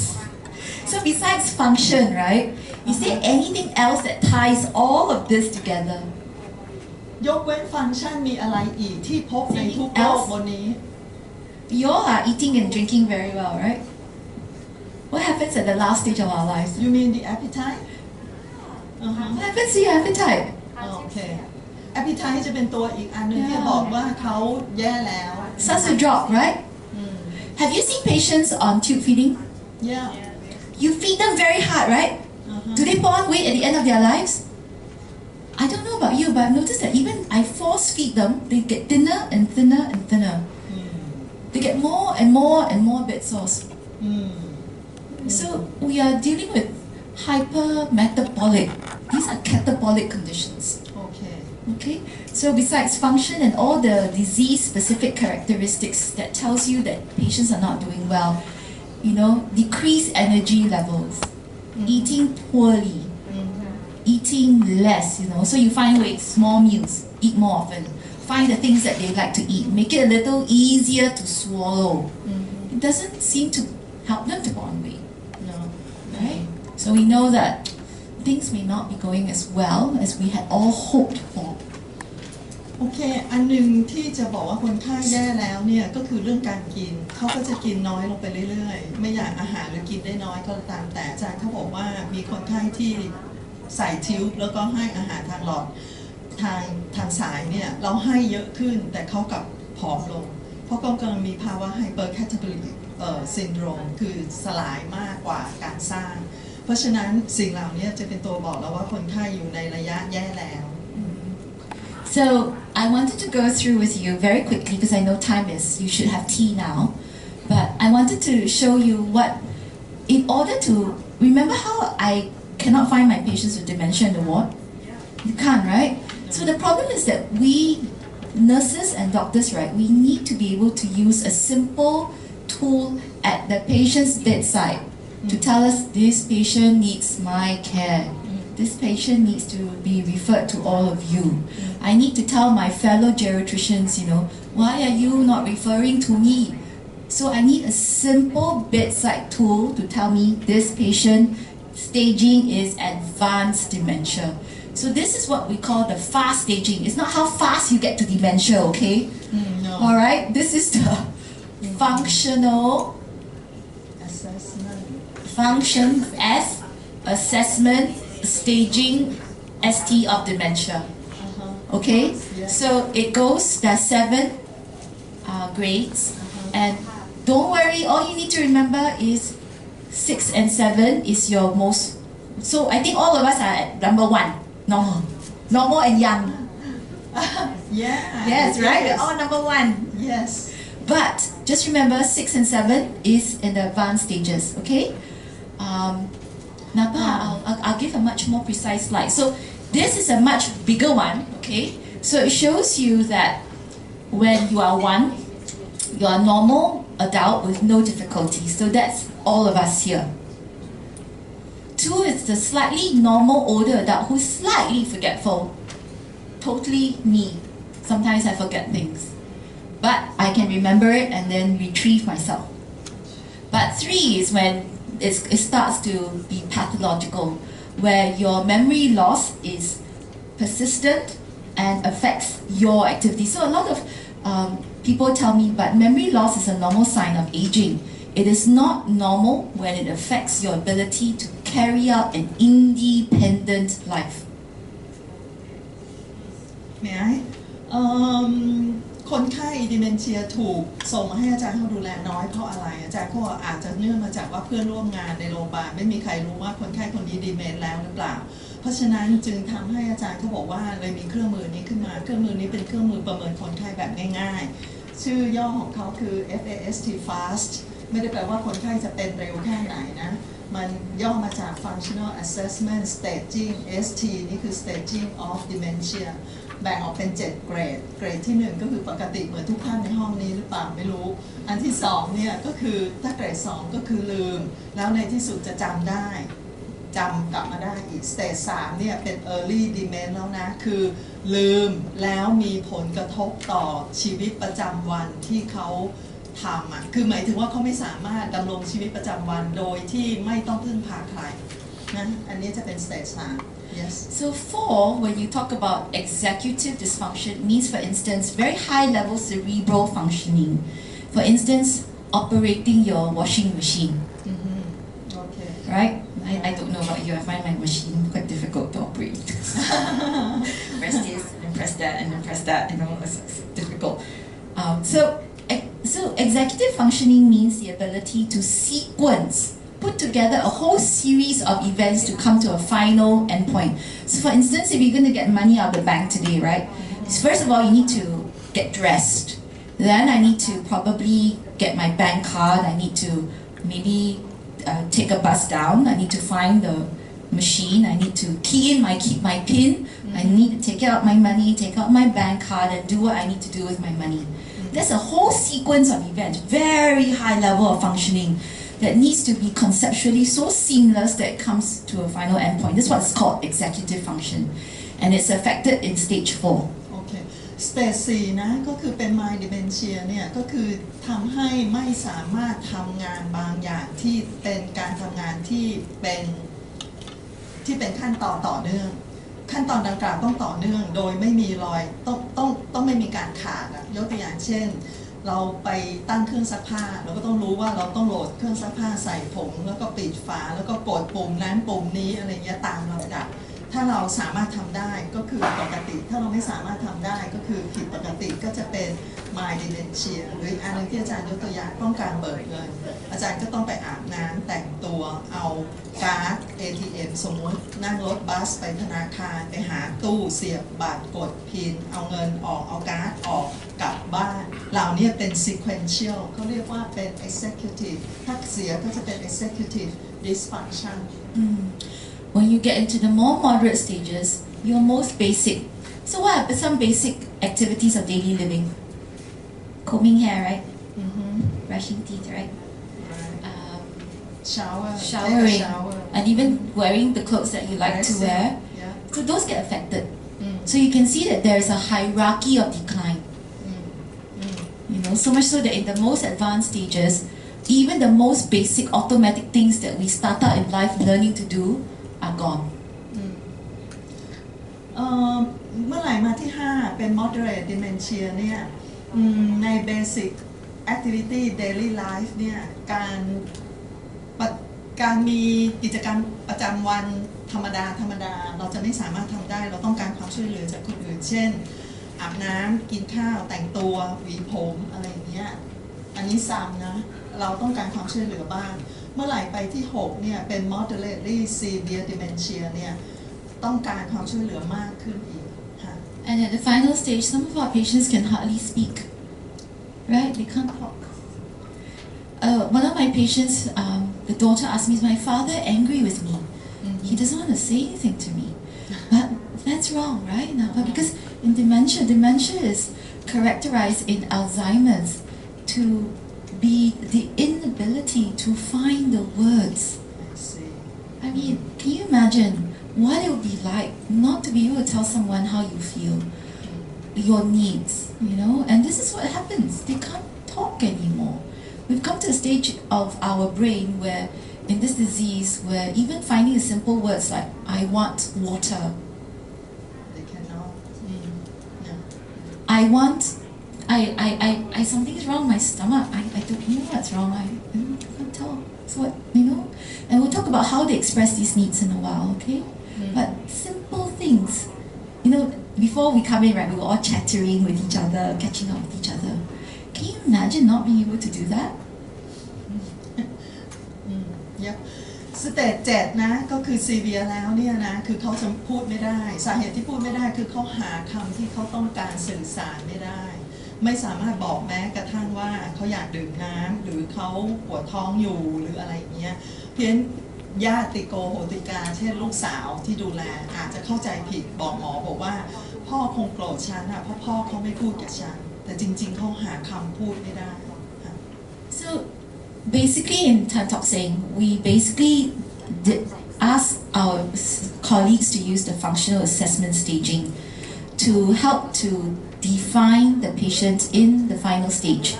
So besides function, right? Is there anything else that ties all of this together? ยกเว้นฟังก์ชันมีอะไรอีกที่พบในทุกโรคบนนี้ You all are eating and drinking very well, right? What happens at the last stage of our lives? you mean the appetite What happens to your appetite? โอเค appetite จะเป็นตัวอีกอันหนึงที่บอกว่าเขาแย่แล้ว Starts to drop, right? Have you seen patients on tube feeding? yeah You feed them very hard, right? Do they put on weight at the end of their lives? I don't know about you, but I've noticed that even I force feed them, they get thinner and thinner and thinner. They get more and more and more bed sores. So we are dealing with hypermetabolic. These are catabolic conditions. โอเค Okay, so besides function and all the disease-specific characteristics that tells you that patients are not doing well, you know, decreased energy levels, eating poorly, eating less, you know, so you find ways, small meals, eat more often, find the things that they like to eat, make it a little easier to swallow. It doesn't seem to help them to go on weight, no right? So we know that things may not be going as well as we had all hoped for. โอเค อันหนึ่งที่จะบอกว่าคนไข้แย่แล้วเนี่ยก็คือเรื่องการกินเขาก็จะกินน้อยลงไปเรื่อยๆไม่อยากอาหารหรือกินได้น้อยก็ตามแต่อาจารย์เขาบอกว่ามีคนไข้ที่ใส่ทิวบแล้วก็ให้อาหารทางหลอดทางสายเนี่ยเราให้เยอะขึ้นแต่เขากลับผอมลง เพราะกำลังมีภาวะไฮเปอร์แคทาบอลิกซินโดรมคือสลายมากกว่าการสร้างเพราะฉะนั้นสิ่งเหล่านี้จะเป็นตัวบอกเราว่าคนไข้อยู่ในระยะแย่แล้ว So I wanted to go through with you very quickly because I know time is, you should have tea now. But I wanted to show you what, in order to, remember how I cannot find my patients with dementia in the ward? You can't, right? So the problem is that we, nurses and doctors, right, we need to be able to use a simple tool at the patient's bedside to tell us this patient needs my care. This patient needs to be referred to all of you. I need to tell my fellow geriatricians, you know, why are you not referring to me? So I need a simple bedside tool to tell me this patient staging is advanced dementia. So this is what we call the fast staging. It's not how fast you get to dementia, okay? No. All right, this is the functional assessment function as assessment staging ST of dementia. Okay, so it goes, there's 7 grades, and don't worry, all you need to remember is 6 and 7 is your most, so I think all of us are at number 1, normal and young. yeah Yes, right, we're yes. all number 1. yes But just remember 6 and 7 is in the advanced stages, okay? Napa, I'll give a much more precise slide. So this is a much bigger one, okay? So it shows you that when you are 1, you are a normal adult with no difficulty. So that's all of us here. 2 is the slightly normal older adult who's slightly forgetful. Totally me. Sometimes I forget things. But I can remember it and then retrieve myself. But 3 is when it starts to be pathological, where your memory loss is persistent and affects your activity. So a lot of people tell me, but memory loss is a normal sign of aging. It is not normal when it affects your ability to carry out an independent life. ไหมคนไข้ดิเมนเชียถูกส่งมาให้อาจารย์เขาดูแลน้อยเพราะอะไรอาจารย์ก็อาจจะเนื่องมาจากว่าเพื่อนร่วมงานในโรงพยาบาลไม่มีใครรู้ว่าคนไข้คนนี้ดีเมนแล้วหรือเปล่าเพราะฉะนั้นจึงทำให้อาจารย์เขาบอกว่าเลยมีเครื่องมือนี้ขึ้นมาเครื่องมือนี้เป็นเครื่องมือประเมินคนไข้แบบง่ายๆชื่อย่อของเขาคือ FAST fast ไม่ได้แปลว่าคนไข้จะเป็นเร็วแค่ไหนนะมันย่อมาจาก Functional Assessment Staging ST นี่คือ Staging of Dementia แบ่งออกเป็น 7 เกรดเกรดที่ 1 ก็คือปกติเหมือนทุกท่านในห้องนี้หรือเปล่าไม่รู้อันที่2เนี่ยก็คือถ้าเกรด2ก็คือลืมแล้วในที่สุดจะจำได้จำกลับมาได้อีก Stage 3เนี่ยเป็น Early Dement แล้วนะคือลืมแล้วมีผลกระทบต่อชีวิตประจำวันที่เขาทำคือหมายถึงว่าเขาไม่สามารถดำรงชีวิตประจำวันโดยที่ไม่ต้องพึ่งพาใครนะอันนี้จะเป็น Stage 3 yes So 4, when you talk about executive dysfunction, means for instance very high level cerebral functioning. For instance, operating your washing machine. okay Right? I don't know about you, I find my machine quite difficult to operate. Press this and then press that and then press that, it's difficult. So executive functioning means the ability to sequence, put together a whole series of events to come to a final endpoint. So for instance, if you're going to get money out of the bank today, right? First of all, you need to get dressed. Then I need to probably get my bank card. I need to maybe take a bus down. I need to find the machine. I need to key in my PIN. I need to take out my money, take out my bank card, and do what I need to do with my money. There's a whole sequence of events, very high level of functioning, that needs to be conceptually so seamless that it comes to a final endpoint. This is what's called executive function, and it's affected in stage 4. Okay. Stage 4 นะก็คือเป็น mild dementia เนี่ยก็คือทำให้ไม่สามารถทำงานบางอย่างที่เป็นการทำงานที่เป็นขั้นตอนต่อเนื่องขั้นตอนดังกล่าวต้องต่อเนื่องโดยไม่มีรอยต้องไม่มีการขาดยกตัวอย่างเช่นเราไปตั้งเครื่องซักผ้าเราก็ต้องรู้ว่าเราต้องโหลดเครื่องซักผ้าใส่ผงแล้วก็ปิดฝาแล้วก็กดปุ่มนั้นปุ่มนี้อะไรเงี้ยตามลำดับถ้าเราสามารถทำได้ก็คือปกติถ้าเราไม่สามารถทำได้ก็คือผิดปกติก็จะเป็น mild dementia หรืออันนึงที่อาจารย์ยกตัวอย่างต้องการเบิกเงินอาจารย์ก็ต้องไปอาบน้ำแต่งตัวเอาการ์ด ATM สมมตินั่งรถบัสไปธนาคารไปหาตู้เสียบบัตรกดพินเอาเงินออกเอาการ์ดออกกลับบ้านเหล่านี้เป็น sequential เขาเรียกว่าเป็น executive ถ้าเสียก็จะเป็น executive dysfunction When you get into the more moderate stages, your most basic. So what are some basic activities of daily living? Combing hair, right? Brushing teeth, right? Showering, and even wearing the clothes that you like to wear. Yeah. So those get affected. So you can see that there is a hierarchy of decline. So much so that in the most advanced stages, even the most basic automatic things that we start out in life learning to do are gone. เมื่อไหร่มาที่ 5 เป็น moderate dementia เนี่ยใน basic activity daily life เนี่ยการมีกิจกรรมประจำวันธรรมดาเราจะไม่สามารถทำได้เราต้องการความช่วยเหลือจากคนอื่นเช่นอาบน้ำกินข้าวแต่งตัวหวีผมอะไรอย่างเงี้ยอันนี้ซ้ำนะเราต้องการความช่วยเหลือบ้างเมื่อไหร่ไปที่ 6 เนี่ยเป็น moderately severe dementia เนี่ยต้องการความช่วยเหลือมากขึ้นอีกค่ะ And at the final stage, some of our patients can hardly speak, right? They can't talk. One of my patients, the daughter asked me, "Is my father angry with me? He doesn't want to say anything to me." But that's wrong, right? Now, but because in dementia is characterized in Alzheimer's to be the inability to find the words. I mean, can you imagine what it would be like not to be able to tell someone how you feel, your needs, And this is what happens. They can't talk anymore. We've come to a stage of our brain where, in this disease, where even finding the simple words like "I want water," they cannot. I want. I something's wrong with my stomach. I don't know what's wrong. what, and we'll talk about how they express these needs in a while, okay? But simple things, before we come in, right, we were all chattering with each other, catching up with each other. Can you imagine not being able to do that? Yep. สเตจ7นะก็คือซีเวียแล้วเนี่ยนะคือเขาจะพูดไม่ได้สาเหตุที่พูดไม่ได้คือเขาหาคำที่เขาต้องการสื่อสารไม่ได้ไม่สามารถบอกแม้กระทั่งว่าเขาอยากดื่มน้ำหรือเขาปวดท้องอยู่หรืออะไรเงี้ยเพียงญาติโกโหติกาเช่นลูกสาวที่ดูแลอาจจะเข้าใจผิดบอกหมอบอกว่าพ่อคงโกรธฉันเพราะพ่อเขาไม่พูดกับฉันแต่จริงๆเขาหาคำพูดไม่ได้ So basically in Talk Saying, we basically ask our colleagues to use the functional assessment staging to help to define the patient in the final stage.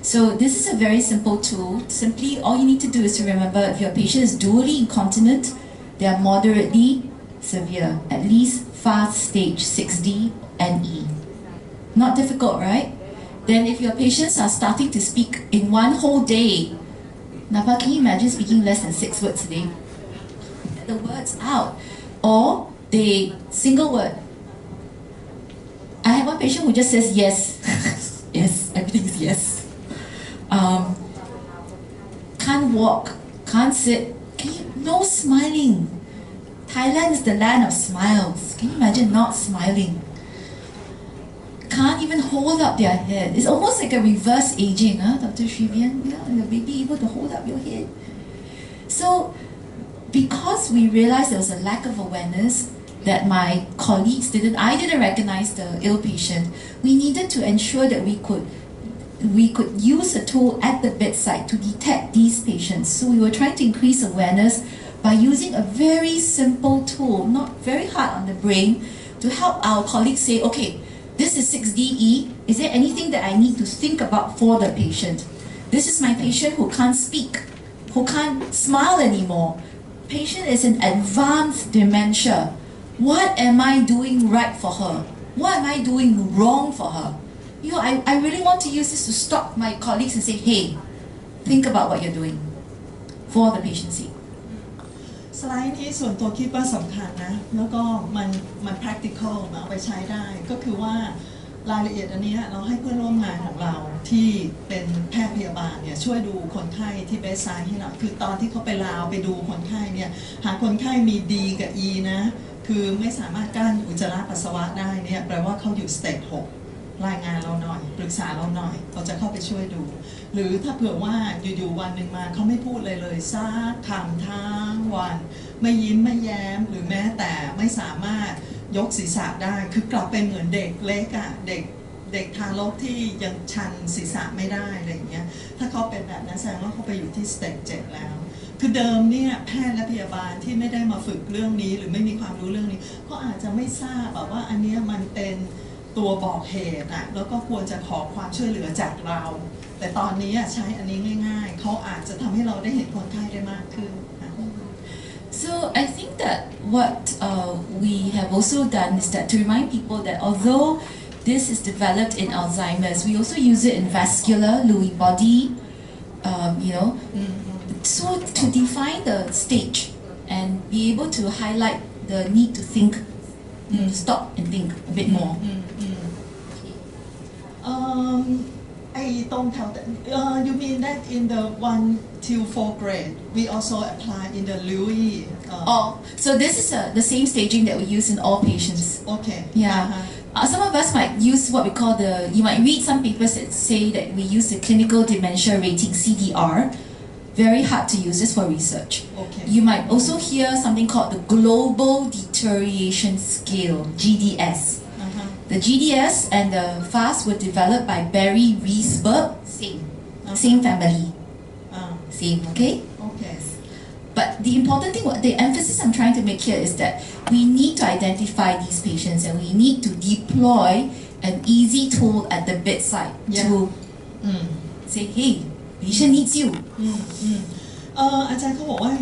So this is a very simple tool. Simply all you need to do is to remember if your patient is dually incontinent, they are moderately severe, at least fast stage 6D and E. Not difficult, right? Then if your patients are starting to speak in one whole day, Napa, can you imagine speaking less than 6 words a day? Get the words out. Or they single word. I have one patient who just says yes. Yes, everything is yes. Can't walk, can't sit. No smiling. Thailand is the land of smiles. Can you imagine not smiling? Can't even hold up their head. It's almost like a reverse aging, Dr. Shrivian? The baby able to hold up your head. So, because we realized there was a lack of awareness that my colleagues I didn't recognize the ill patient, we needed to ensure that we could use a tool at the bedside to detect these patients. So we were trying to increase awareness by using a very simple tool, not very hard on the brain, to help our colleagues say, okay, this is 6DE. Is there anything that I need to think about for the patient? This is my patient who can't speak, who can't smile anymore. Patient is in advanced dementia. What am I doing right for her? What am I doing wrong for her? I really want to use this to stop my colleagues and say, hey, think about what you're doing for the patient's sake. สไลด์นี้ส่วนตัวคิดว่าสำคัญนะแล้วก็มัน practical มาเอาไปใช้ได้ก็คือว่ารายละเอียดอันนี้เราให้เพื่อนร่วมงานของเราที่เป็นแพทย์พยาบาลเนี่ยช่วยดูคนไข้ที่เบสไซด์ให้หน่อยคือตอนที่เขาไปลาวไปดูคนไข้เนี่ยหากคนไข้มี D กับ E นะคือไม่สามารถกั้นอุจจาระปัสสาวะได้เนี่ยแปลว่าเขาอยู่สเตจ6รายงานเราหน่อยปรึกษาเราหน่อยเราจะเข้าไปช่วยดูหรือถ้าเผื่อว่าอยู่ๆวันหนึ่งมาเขาไม่พูดเลยซักคำทั้งวันไม่ยิ้มไม่แย้มหรือแม้แต่ไม่สามารถยกศีรษะได้คือกลับเป็นเหมือนเด็กเล็กอะเด็กทารกที่ยังชันศีรษะไม่ได้อะไรอย่างเงี้ยถ้าเขาเป็นแบบนั้นแสดงว่าเขาไปอยู่ที่สเตจ7แล้วคือเดิมเนี่ยแพทย์และพยาบาลที่ไม่ได้มาฝึกเรื่องนี้หรือไม่มีความรู้เรื่องนี้ก็อาจจะไม่ทราบแบบว่าอันนี้มันเป็นตัวบอกเหตุอะแล้วก็ควรจะขอความช่วยเหลือจากเราแต่ตอนนี้ใช้อันนี้ง่ายๆเขาอาจจะทำให้เราได้เห็นคนไข้ได้มากขึ้น So I think that what we have also done is that to remind people that although this is developed in Alzheimer's, we also use it in vascular, Lewy body, so to define the stage and be able to highlight the need to think, stop and think a bit more. ไอ้ตรงแถวyou mean that in the 1 till 4 grade we also apply in the Lewy so this is the same staging that we use in all patients. Okay. Yeah. Some of us might use what we call you might read some papers that say that we use the clinical dementia rating CDR. Very hard to use this for research. Okay. You might also hear something called the Global Deterioration Scale, GDS. The GDS and the FAST were developed by Barry Reesberg, same family, same, okay? Okay. But the important thing, the emphasis I'm trying to make here is that we need to identify these patients and we need to deploy an easy tool at the bedside to say, hey, patient needs you. อาจารย์เขาบอกว่า